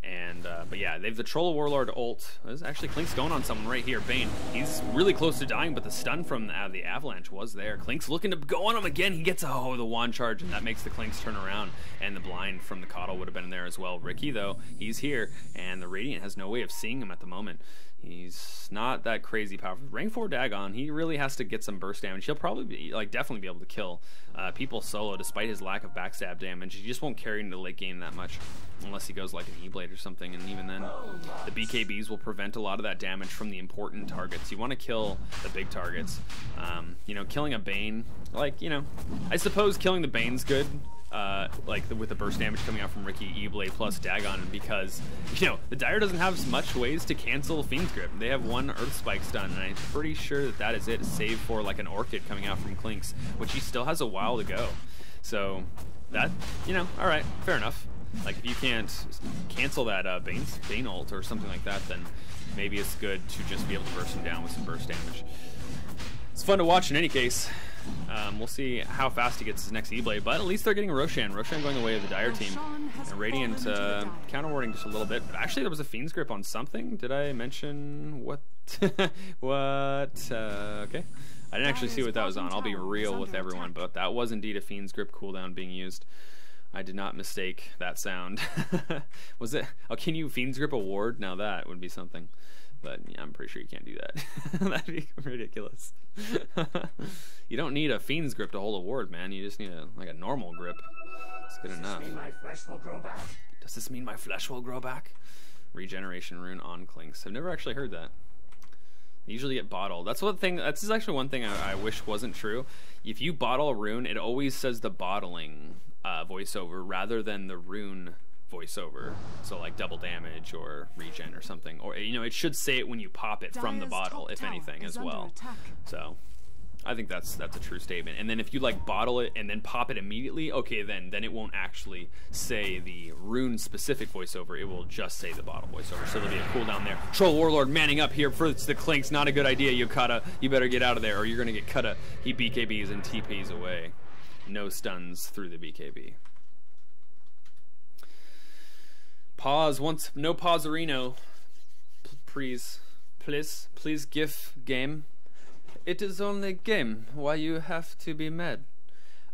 And but yeah, they've the troll warlord ult. There's actually Clink's going on someone right here. Bane, he's really close to dying, but the stun from the avalanche was there. Clink's looking to go on him again. He gets the wand charge, and that makes the Clinks turn around, and the blind from the Coddle would have been in there as well. Ricky though, he's here, and the Radiant has no way of seeing him at the moment. He's not that crazy powerful. Rank 4 Dagon, he really has to get some burst damage. He'll probably be, definitely be able to kill people solo despite his lack of backstab damage. He just won't carry into the late game that much unless he goes like an E-Blade or something, and even then the BKBs will prevent a lot of that damage from the important targets. You want to kill the big targets. You know, killing a Bane, I suppose killing the Bane's good. With the burst damage coming out from Ricky, E-Blade plus Dagon, because the Dire doesn't have much ways to cancel Fiend's Grip. They have one Earth Spike stun, and I'm pretty sure that is it, save for like an Orchid coming out from Clinks, which he still has a while to go. So that, alright, fair enough. Like, if you can't cancel that Bane ult or something like that, then maybe it's good to just be able to burst him down with some burst damage. It's fun to watch in any case. We'll see how fast he gets his next E-Blade, but at least they're getting Roshan. Roshan going the way of the Dire team. And Radiant counter-warding just a little bit. But actually, there was a Fiend's Grip on something. Did I mention what? What? Okay. I didn't actually see what that was on. I'll be real with everyone, but that was indeed a Fiend's Grip cooldown being used. I did not mistake that sound. Was it? Oh, can you Fiend's Grip a ward? Now that would be something. But yeah, I'm pretty sure you can't do that. That'd be ridiculous. You don't need a Fiend's Grip to hold a ward, man. You just need a normal grip. It's good enough. Does this mean my flesh will grow back? Does this mean my flesh will grow back? Regeneration rune on Clinks. I've never actually heard that. They usually get bottled. That's actually one thing I wish wasn't true. If you bottle a rune, it always says the bottling voiceover rather than the rune voiceover, so like double damage or regen or something, or it should say it when you pop it from the bottle, if anything, as well. So I think that's a true statement. And then if you bottle it and then pop it immediately, okay, then it won't actually say the rune specific voiceover, it will just say the bottle voiceover. So there'll be a cooldown there. Troll Warlord manning up here for the Clinks. Not a good idea, Yokata. You better get out of there or you're gonna get Kata. He BKBs and TPs away. No stuns through the BKB. Pause once, no pauserino. Please give game. It is only game. Why you have to be mad?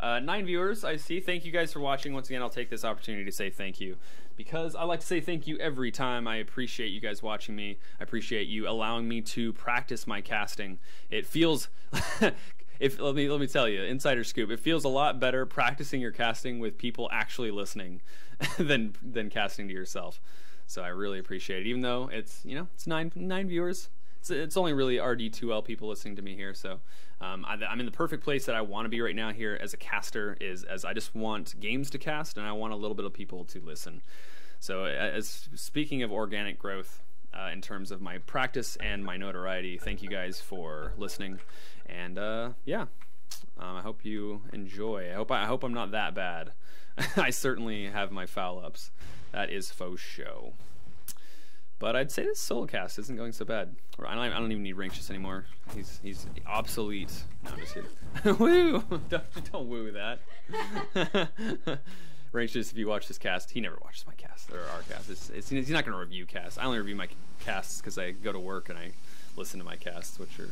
9 viewers, I see. Thank you guys for watching. Once again, I'll take this opportunity to say thank you, because I like to say thank you every time. I appreciate you guys watching me. I appreciate you allowing me to practice my casting. It feels let me tell you, insider scoop, it feels a lot better practicing your casting with people actually listening than casting to yourself. So I really appreciate it, even though it's it's nine viewers. It's only really RD2L people listening to me here. So I'm in the perfect place that I want to be right now here as a caster, as I just want games to cast and I want a little bit of people to listen. So as speaking of organic growth, in terms of my practice and my notoriety, thank you guys for listening, and yeah, I hope you enjoy. I hope I'm not that bad. I certainly have my foul ups. That is faux show. But I'd say this solo cast isn't going so bad. I don't even need Ranksius anymore. He's obsolete. No, I'm just kidding. Woo! Don't woo that. Ranksius, if you watch this cast, he never watches my cast or our cast. He's not going to review casts. I only review my casts because I go to work and I listen to my casts, which are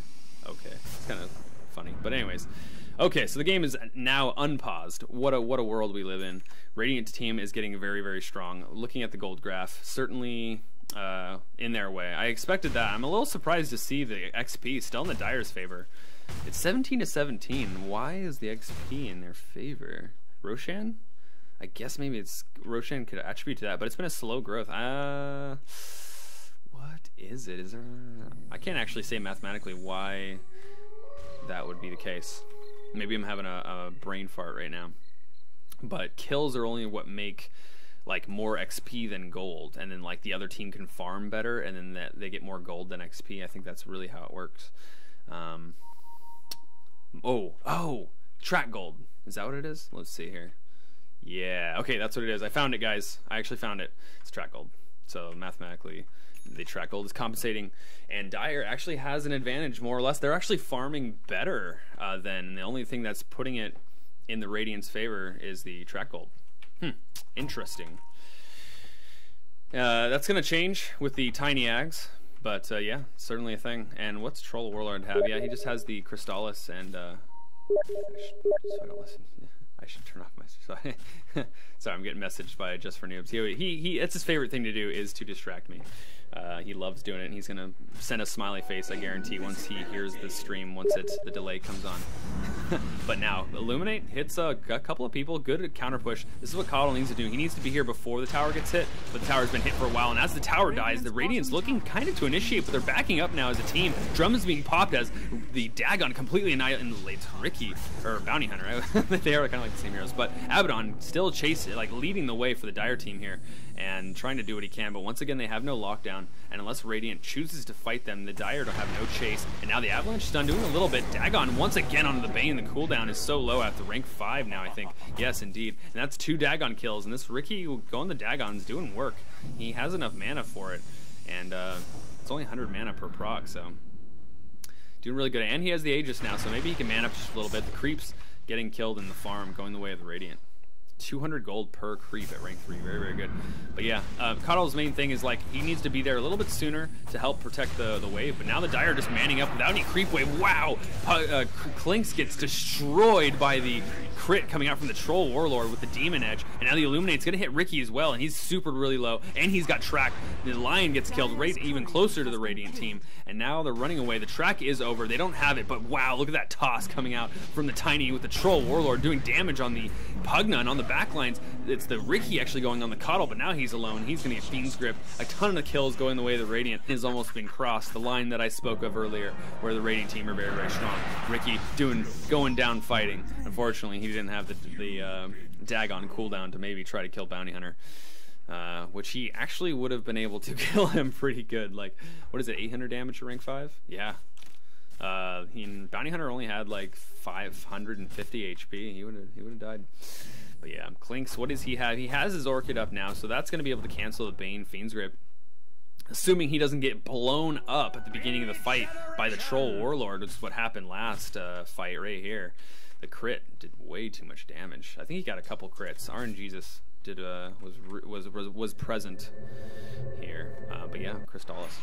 okay. It's kind of funny, but anyways. Okay, so the game is now unpaused. What a world we live in. Radiant team is getting very, very strong. Looking at the gold graph, certainly in their way. I expected that. I'm a little surprised to see the XP still in the Dire's favor. It's 17 to 17. Why is the XP in their favor? Roshan? I guess maybe it's Roshan could attribute to that, but it's been a slow growth. What is it? Is there? I can't actually say mathematically why that would be the case. Maybe I'm having a brain fart right now. But kills are only what make more XP than gold, and then the other team can farm better, and then they get more gold than XP. I think that's really how it works. Oh, track gold. Is that what it is? Let's see here. Yeah, okay, that's what it is. I found it, guys. I actually found it. It's track gold. So mathematically, the track gold is compensating, and Dire actually has an advantage, more or less. They're actually farming better than the only thing that's putting it in the Radiant's favor is the track gold. Interesting. That's going to change with the tiny Ags, but yeah, certainly a thing. And what's Troll Warlord have? Yeah, he just has the Crystallis, and so I don't listen. I should turn off my... Sorry, I'm getting messaged by Just for Noobs. He it's his favorite thing to do is to distract me. He loves doing it, and he's going to send a smiley face, I guarantee, once he hears the stream, once the delay comes on. But now, Illuminate hits a couple of people, good at counter push. This is what Coddle needs to do. He needs to be here before the tower gets hit, but the tower's been hit for a while, and as the tower dies, the Radiant's looking kind of to initiate, but they're backing up now as a team. Drum is being popped as the Dagon completely annihilates Ricky, or Bounty Hunter. They are kind of like the same heroes, but Abaddon still chasing, like leading the way for the Dire team here, and trying to do what he can, but once again, they have no lockdown, and unless Radiant chooses to fight them, the Dire don't have no chase, and now the Avalanche is done doing a little bit. Dagon once again onto the Bane. The cooldown is so low after rank 5 now, I think. Yes, indeed. And that's 2 Dagon kills, and this Ricky going the Dagon is doing work. He has enough mana for it, and it's only 100 mana per proc, so doing really good. And he has the Aegis now, so maybe he can man up just a little bit. The creeps getting killed in the farm, going the way of the Radiant. 200 gold per creep at rank 3, very, very good. But yeah, Coddle's main thing is like he needs to be there a little bit sooner to help protect the wave, but now the Dire just manning up without any creep wave. Wow! Clinks gets destroyed by the crit coming out from the Troll Warlord with the Demon Edge, and now the Illuminate's gonna hit Ricky as well, and he's super really low, and he's got track. The Lion gets killed right even closer to the Radiant team, and now they're running away. The track is over, they don't have it, but wow, look at that toss coming out from the Tiny with the Troll Warlord doing damage on the Pugna and on the backlines. It's the Ricky actually going on the Coddle, but now he's alone. He's gonna get Fiend's Grip. A ton of kills going the way of the Radiant has almost been crossed. The line that I spoke of earlier, where the Radiant team are very, very strong. Ricky going down fighting. Unfortunately, he didn't have the Dagon cooldown to maybe try to kill Bounty Hunter, which he actually would have been able to kill him pretty good. Like, what is it, 800 damage to rank 5? Yeah. Bounty Hunter only had like 550 HP. He would have died. But yeah, Clinks, what does he have? He has his Orchid up now, so that's going to be able to cancel the Bane Fiend's Grip. Assuming he doesn't get blown up at the beginning of the fight by the Troll Warlord, which is what happened last fight right here. The crit did way too much damage. I think he got a couple crits. RNGesus did was present here. But yeah, Crystallis.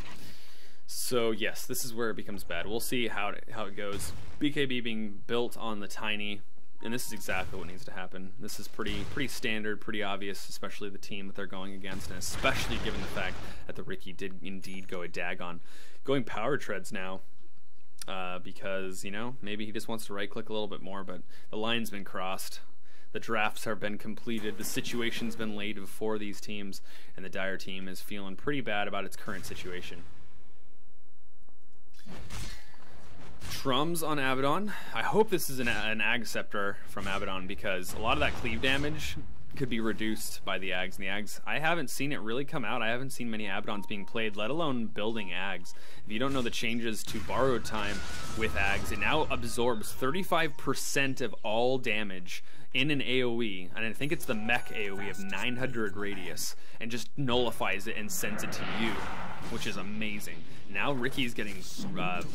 So yes, this is where it becomes bad. We'll see how it goes. BKB being built on the Tiny, and this is exactly what needs to happen. This is pretty standard, pretty obvious, especially the team that they're going against, and especially given the fact that the Ricky did indeed go a Dagon. Going power treads now, because, you know, maybe he just wants to right-click a little bit more, but the line's been crossed. The drafts have been completed. The situation's been laid before these teams, and the Dire team is feeling pretty bad about its current situation. Trums on Abaddon. I hope this is an Ag Scepter from Abaddon, because a lot of that cleave damage could be reduced by the Ags. And the Ags, I haven't seen it really come out. I haven't seen many Abaddons being played, let alone building Ags. If you don't know the changes to borrowed time with Ags, it now absorbs 35% of all damage in an AoE, and I think it's the mech AoE of 900 radius, and just nullifies it and sends it to you, which is amazing. Now Ricky's getting,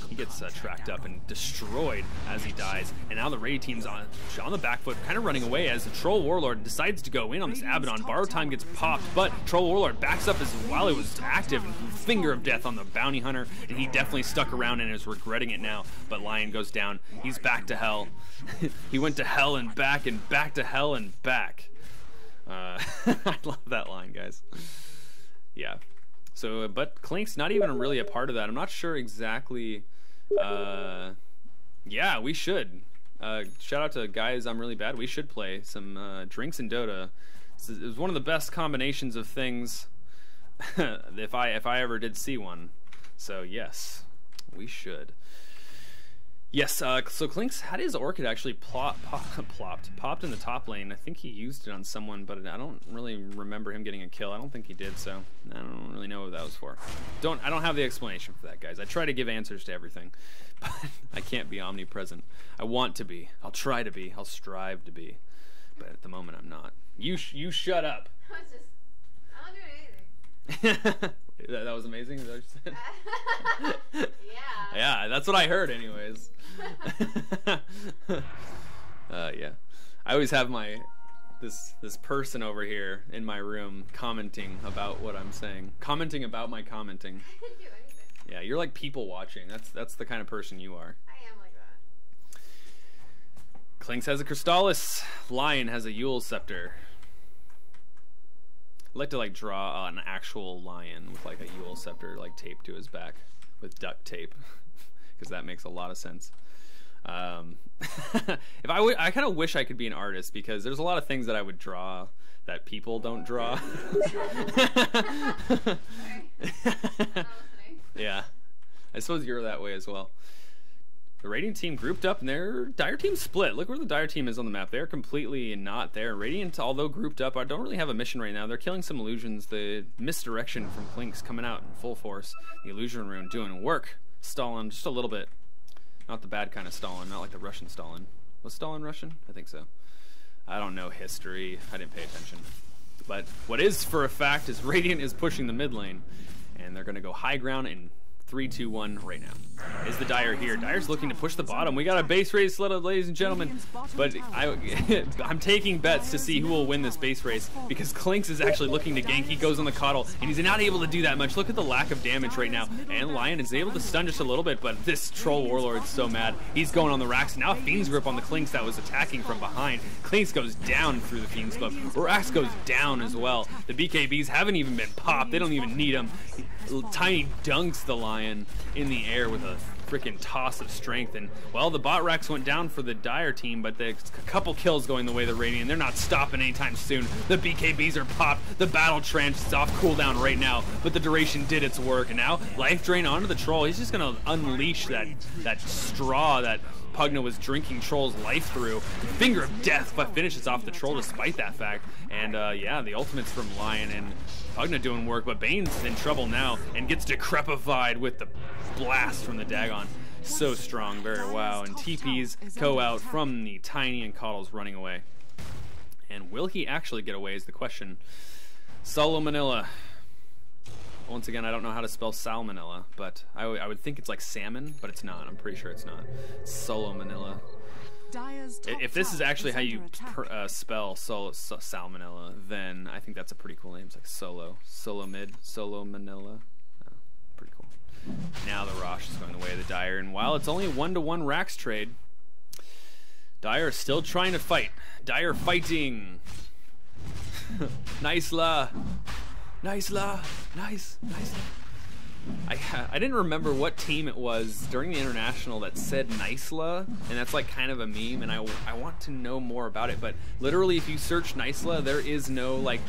he gets tracked up and destroyed as he dies, and now the raid team's on the back foot, kind of running away as the Troll Warlord decides to go in on this Abaddon. Borrow time gets popped, but Troll Warlord backs up as while he was active, and Finger of Death on the Bounty Hunter, and he definitely stuck around and is regretting it now, but Lion goes down. He's back to hell. He went to hell and back to hell and back. I love that line, guys. Yeah. So, but Clink's not even really a part of that. I'm not sure exactly. Yeah, we should. Shout out to guys, I'm really bad. We should play some drinks in Dota. It was one of the best combinations of things if I ever did see one. So yes, we should. Yes, so Clinks had his Orchid actually popped in the top lane. I think he used it on someone, but I don't really remember him getting a kill. I don't think he did, so I don't really know what that was for. I don't have the explanation for that, guys. I try to give answers to everything, but I can't be omnipresent. I want to be. I'll try to be. I'll strive to be, but at the moment I'm not. You shut up. I don't do anything. That was amazing. Is that what you said? Yeah. Yeah, that's what I heard, anyways. Yeah, I always have this person over here in my room commenting about what I'm saying, commenting about my commenting. I didn't do anything. Yeah, you're like people watching. That's the kind of person you are. I am like that. Clinks has a Crystallis. Lion has a Yule Scepter. I'd like to like draw an actual lion with like a Yule Scepter like taped to his back with duct tape, because that makes a lot of sense. If I kind of wish I could be an artist, because there's a lot of things that I would draw that people don't draw. Yeah, I suppose you're that way as well. The Radiant team grouped up, and their Dire team split. Look where the Dire team is on the map. They're completely not there. Radiant, although grouped up, I don't really have a mission right now. They're killing some illusions. The misdirection from Clinks coming out in full force. The illusion rune doing work. Stalin just a little bit. Not the bad kind of Stalin, not like the Russian Stalin. Was Stalin Russian? I think so. I don't know history. I didn't pay attention. But what is for a fact is Radiant is pushing the mid lane, and they're going to go high ground in 3, 2, 1 right now. Is the Dire here? Dire's looking to push the bottom. We got a base race, ladies and gentlemen. But I'm taking bets to see who will win this base race, because Clinks is actually looking to gank. He goes on the coddle, and he's not able to do that much. Look at the lack of damage right now. And Lion is able to stun just a little bit, but this Troll Warlord's so mad. He's going on the racks. Now Fiend's Grip on the Clinks that was attacking from behind. Clinks goes down through the Fiend's Grip. Rax goes down as well. The BKBs haven't even been popped. They don't even need them. Tiny dunks the Lion in the air with a freaking toss of strength, and well, the bot racks went down for the Dire team, but there's a couple kills going the way of the Radiant. They're not stopping anytime soon. The BKBs are popped. The battle trench is off cooldown right now, but the duration did its work, and now life drain onto the Troll. He's just gonna unleash that straw that Pugna was drinking Troll's life through. Finger of Death, but finishes off the Troll despite that fact. And yeah, the ultimates from Lion, and Pugna doing work, but Bane's in trouble now and gets decrepified with the blast from the Dagon. So strong, very wow. And TPs go out from the Tiny, and Coddle's running away. And will he actually get away is the question. Solo Manila. Once again, I don't know how to spell salmonella, but I would think it's like salmon, but it's not. I'm pretty sure it's not. Solo Manila. If this is actually how you spell salmonella, then I think that's a pretty cool name. It's like Solo Mid, Solo Manila. Pretty cool. Now the Rosh is going the way of the Dire, and while it's only a 1-to-1 Rax trade, Dire is still trying to fight. Dire fighting. Nice la. Nice la. Nice. I didn't remember what team it was during the International that said Nicela, and that's like kind of a meme, and I want to know more about it, but literally if you search Nicela, there is no like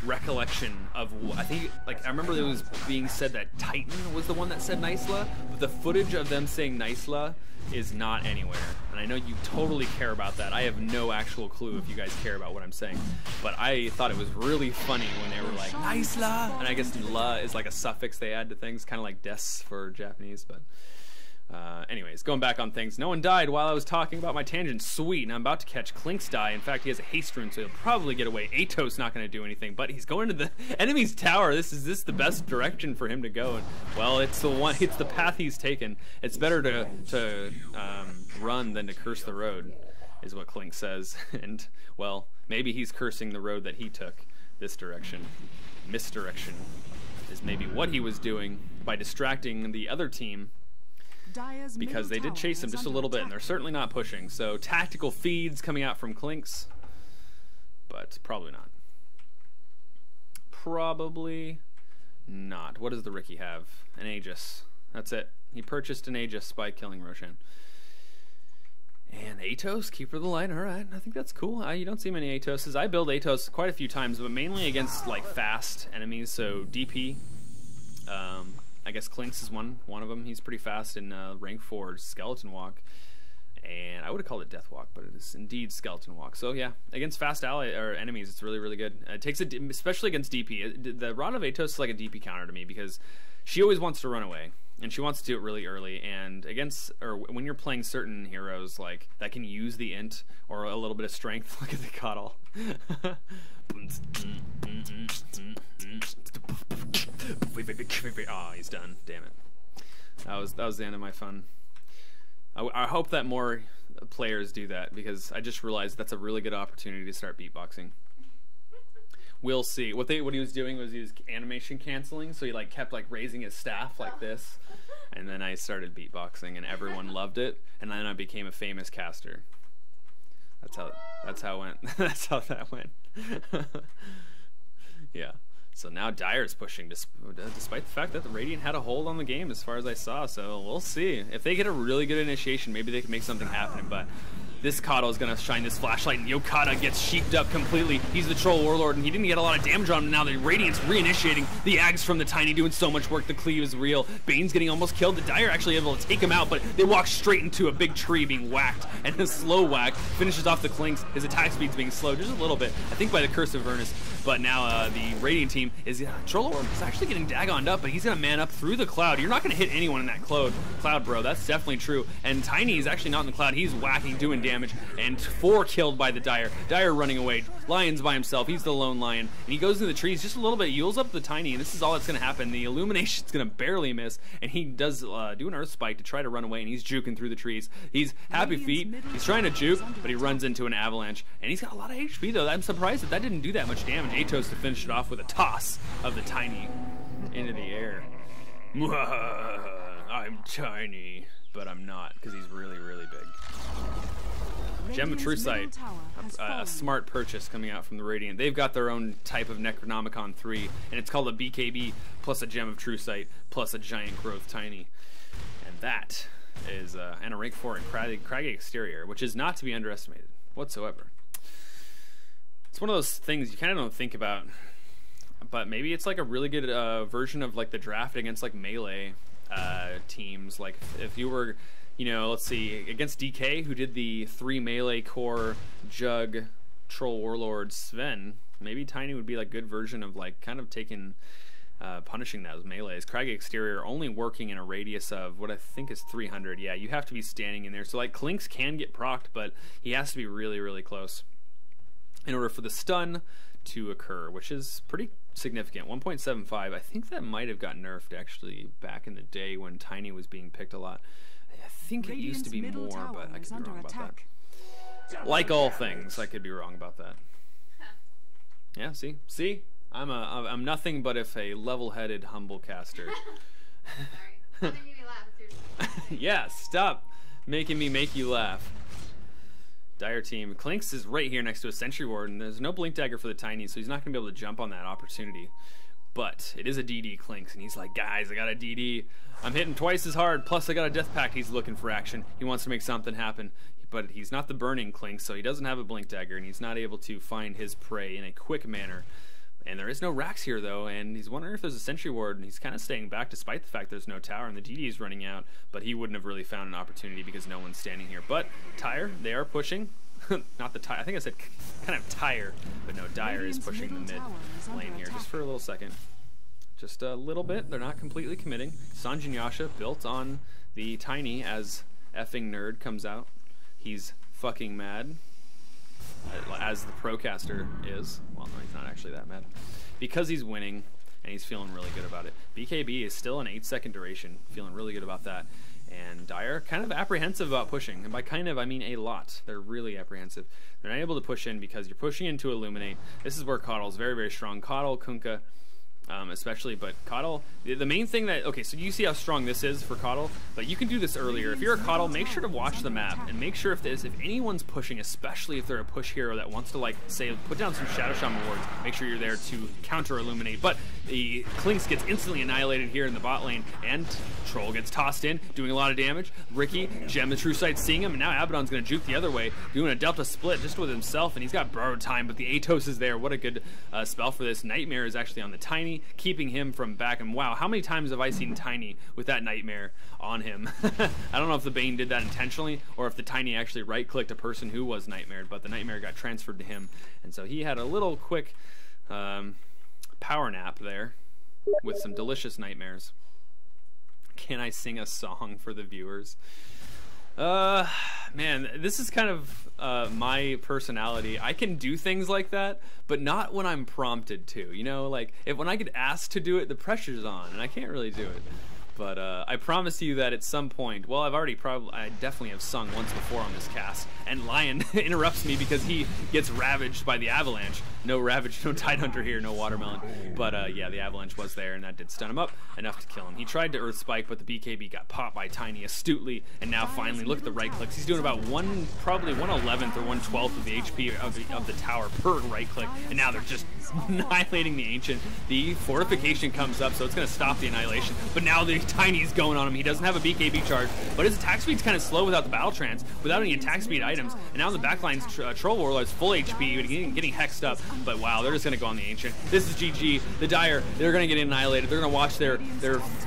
recollection of, I think, like, I remember it was being said that Titan was the one that said Nicela, but the footage of them saying Nicela is not anywhere, and I know you totally care about that. I have no actual clue if you guys care about what I'm saying, but I thought it was really funny when they were like Nicela, and I guess la is like a suffix they add to things, kind of like des for Japanese, but anyways, going back on things, no one died while I was talking about my tangent. Sweet, and I'm about to catch Clinks die. In fact, he has a haste rune, so he'll probably get away. Atos not going to do anything, but he's going to the enemy's tower. This is the best direction for him to go, and well, it's the path he's taken. It's better to run than to curse the road, is what Clinks says. And well, maybe he's cursing the road that he took. This direction, misdirection, is maybe what he was doing by distracting the other team, because they did chase him just a little bit, and they're certainly not pushing. So tactical feeds coming out from Clinks, but probably not. Probably not. What does the Ricky have? An Aegis. That's it. He purchased an Aegis by killing Roshan. And Atos, Keeper of the Light. Alright, I think that's cool. You don't see many Atoses. I build Atos quite a few times, but mainly against like fast enemies, so DP. I guess Clinks is one of them. He's pretty fast in rank 4 Skeleton Walk, and I would have called it Death Walk, but it is indeed Skeleton Walk. So yeah, against fast enemies, it's really, really good. It takes especially against DP. The Rod of Atos is like a DP counter to me, because she always wants to run away, and she wants to do it really early. And when you're playing certain heroes like that can use the int or a little bit of strength, look at the coddle. Oh, he's done. Damn it. That was the end of my fun. I hope that more players do that, because I just realized that's a really good opportunity to start beatboxing. We'll see. What he was doing was he was animation canceling, so he like kept like raising his staff like this, and then I started beatboxing, and everyone loved it, and then I became a famous caster. That's how it went. That's how that went. Yeah. So now Dire's pushing, despite the fact that the Radiant had a hold on the game as far as I saw. So we'll see. If they get a really good initiation, maybe they can make something happen. But this Kato is going to shine this flashlight, and Yokata gets sheeped up completely. He's the Troll Warlord, and he didn't get a lot of damage on him. Now the Radiant's reinitiating. The Ags from the Tiny doing so much work. The cleave is real. Bane's getting almost killed. The Dire actually able to take him out, but they walk straight into a big tree being whacked. And a slow whack finishes off the Clinks. His attack speed's being slowed just a little bit, I think by the Curse of Vernus. But now the Radiant team is Troll Warlord is actually getting dagoned up, but he's going to man up through the cloud. You're not going to hit anyone in that cloud, bro. That's definitely true. And Tiny is actually not in the cloud. He's whacking, doing damage, and 4 killed by the Dire. Dire running away. Lion's by himself. He's the lone lion. And he goes into the trees just a little bit, heals up the Tiny, and this is all that's going to happen. The Illumination's going to barely miss, and he does do an Earth Spike to try to run away, and he's juking through the trees. He's happy feet. He's trying to juke, but he runs into an avalanche. And he's got a lot of HP, though. I'm surprised that didn't do that much damage. Atos to finish it off with a toss of the Tiny into the air. I'm tiny, but I'm not, because he's really, really big. Gem of True Sight, a smart purchase coming out from the Radiant. They've got their own type of Necronomicon 3, and it's called a BKB plus a Gem of True Sight plus a Giant Growth Tiny. And that is, and a rank 4 in Craggy Exterior, which is not to be underestimated whatsoever. It's one of those things you kind of don't think about, but maybe it's like a really good version of like the draft against like melee teams. Like if you were, you know, let's see, against DK, who did the 3 melee core Jug Troll Warlord Sven, maybe Tiny would be like good version of like kind of taking punishing those melees. Craggy Exterior only working in a radius of what I think is 300. Yeah, you have to be standing in there. So like Clinks can get procced, but he has to be really, really close in order for the stun to occur, which is pretty significant. 1.75. I think that might have got nerfed actually back in the day when Tiny was being picked a lot. I think it used to be more, but I could be wrong about that. Like all things, I could be wrong about that. Yeah, see, I'm nothing but if a level-headed, humble caster. Sorry. Nothing made me laugh. Seriously. Yeah, stop making me make you laugh. Dire team. Clinks is right here next to a Sentry Ward, and there's no Blink Dagger for the Tiny, so he's not going to be able to jump on that opportunity. But it is a DD Clinks, and he's like, guys, I got a DD. I'm hitting twice as hard, plus I got a Death Pact. He's looking for action. He wants to make something happen. But he's not the Burning Clinks, so he doesn't have a Blink Dagger, and he's not able to find his prey in a quick manner. And there is no Rax here, though, and he's wondering if there's a Sentry Ward, and he's kind of staying back despite the fact there's no tower, and the DD is running out, but he wouldn't have really found an opportunity because no one's standing here. But Tyre, they are pushing. Not the Tyre, I think I said kind of Tyre, but no, Dire is pushing the mid lane here just for a little second. Just a little bit, they're not completely committing. Sanjin Yasha built on the Tiny as effing nerd comes out. He's fucking mad. As the Procaster is. Well, no, he's not actually that mad. Because he's winning, and he's feeling really good about it. BKB is still an 8-second duration. Feeling really good about that. And Dire kind of apprehensive about pushing. And by kind of, I mean a lot. They're really apprehensive. They're not able to push in because you're pushing into Illuminate. This is where Coddle's very, very strong. Coddle, Kunkka, especially, but Coddle, the main thing that, okay, so you see how strong this is for Coddle, but you can do this earlier. If you're a Coddle, make sure to watch the map, and make sure if anyone's pushing, especially if they're a push hero that wants to, like, say, put down some Shadow Shaman wards, make sure you're there to counter Illuminate, but the Clinks gets instantly annihilated here in the bot lane, and Troll gets tossed in, doing a lot of damage. Ricky, Gem the True Sight seeing him, and now Abaddon's gonna juke the other way, doing a Delta split just with himself, and he's got borrowed time, but the Atos is there. What a good spell for this. Nightmare is actually on the Tiny, keeping him from back, and wow, how many times have I seen Tiny with that Nightmare on him? I don't know if the Bane did that intentionally, or if the Tiny actually right-clicked a person who was Nightmared, but the Nightmare got transferred to him, and so he had a little quick power nap there with some delicious Nightmares. Can I sing a song for the viewers? Man, this is kind of my personality. I can do things like that, but not when I'm prompted to. You know, like when I get asked to do it, the pressure's on, and I can't really do it. But I promise you that at some point, well, I definitely have sung once before on this cast, and Lion interrupts me because he gets ravaged by the avalanche. No ravage, no Tidehunter here, no watermelon. But yeah, the avalanche was there, and that did stun him up enough to kill him. He tried to Earth Spike, but the BKB got popped by Tiny astutely, and now finally, look at the right clicks. He's doing about probably 1/11th or 1/12th of the HP of the tower per right click, and now they're just annihilating the Ancient. The fortification comes up, so it's going to stop the annihilation, but now the Tiny's going on him. He doesn't have a BKB charge, but his attack speed's kind of slow without the battle trance, without any attack speed items, and now the backline's Troll Warlord's full HP, getting hexed up, but wow, they're just going to go on the Ancient. This is GG. The Dire, they're going to get annihilated. They're going to watch their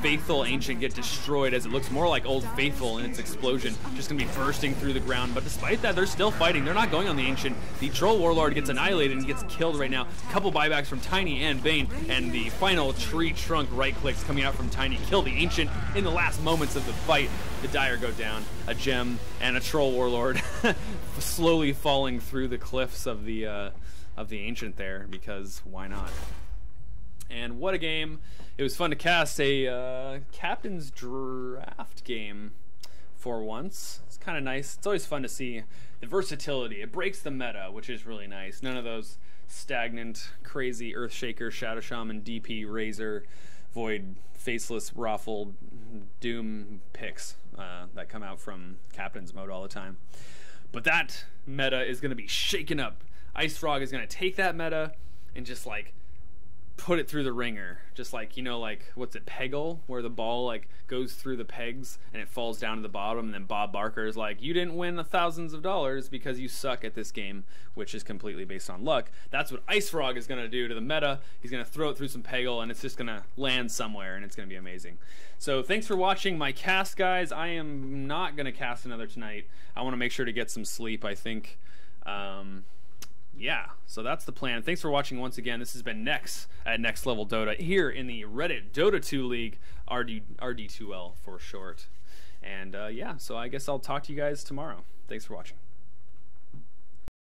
faithful Ancient get destroyed as it looks more like Old Faithful in its explosion, just going to be bursting through the ground, but despite that, they're still fighting. They're not going on the Ancient. The Troll Warlord gets annihilated and gets killed right now. A couple buybacks from Tiny and Bane, and the final tree trunk right clicks coming out from Tiny kill the Ancient in the last moments of the fight. The Dire go down, a gem and a Troll Warlord slowly falling through the cliffs of the Ancient there, because why not? And what a game. It was fun to cast a Captain's Draft game for once. It's kind of nice. It's always fun to see the versatility. It breaks the meta, which is really nice. None of those stagnant, crazy Earthshaker, Shadow Shaman, DP, Razor, Void, Faceless, Raffled, Doom picks that come out from Captain's mode all the time. But that meta is going to be shaken up. Ice Frog is going to take that meta and just like put it through the ringer, just like, you know, like what's it, Peggle, where the ball like goes through the pegs and it falls down to the bottom, and then Bob Barker is like, you didn't win thousands of dollars because you suck at this game, which is completely based on luck. That's what Ice Frog is going to do to the meta. He's going to throw it through some Peggle, and it's just going to land somewhere, and it's going to be amazing. So thanks for watching my cast, guys. I am not going to cast another tonight. I want to make sure to get some sleep, I think. Yeah, so that's the plan. Thanks for watching once again. This has been Nex at Next Level Dota here in the Reddit Dota 2 League, RD2L for short. And yeah, so I guess I'll talk to you guys tomorrow. Thanks for watching.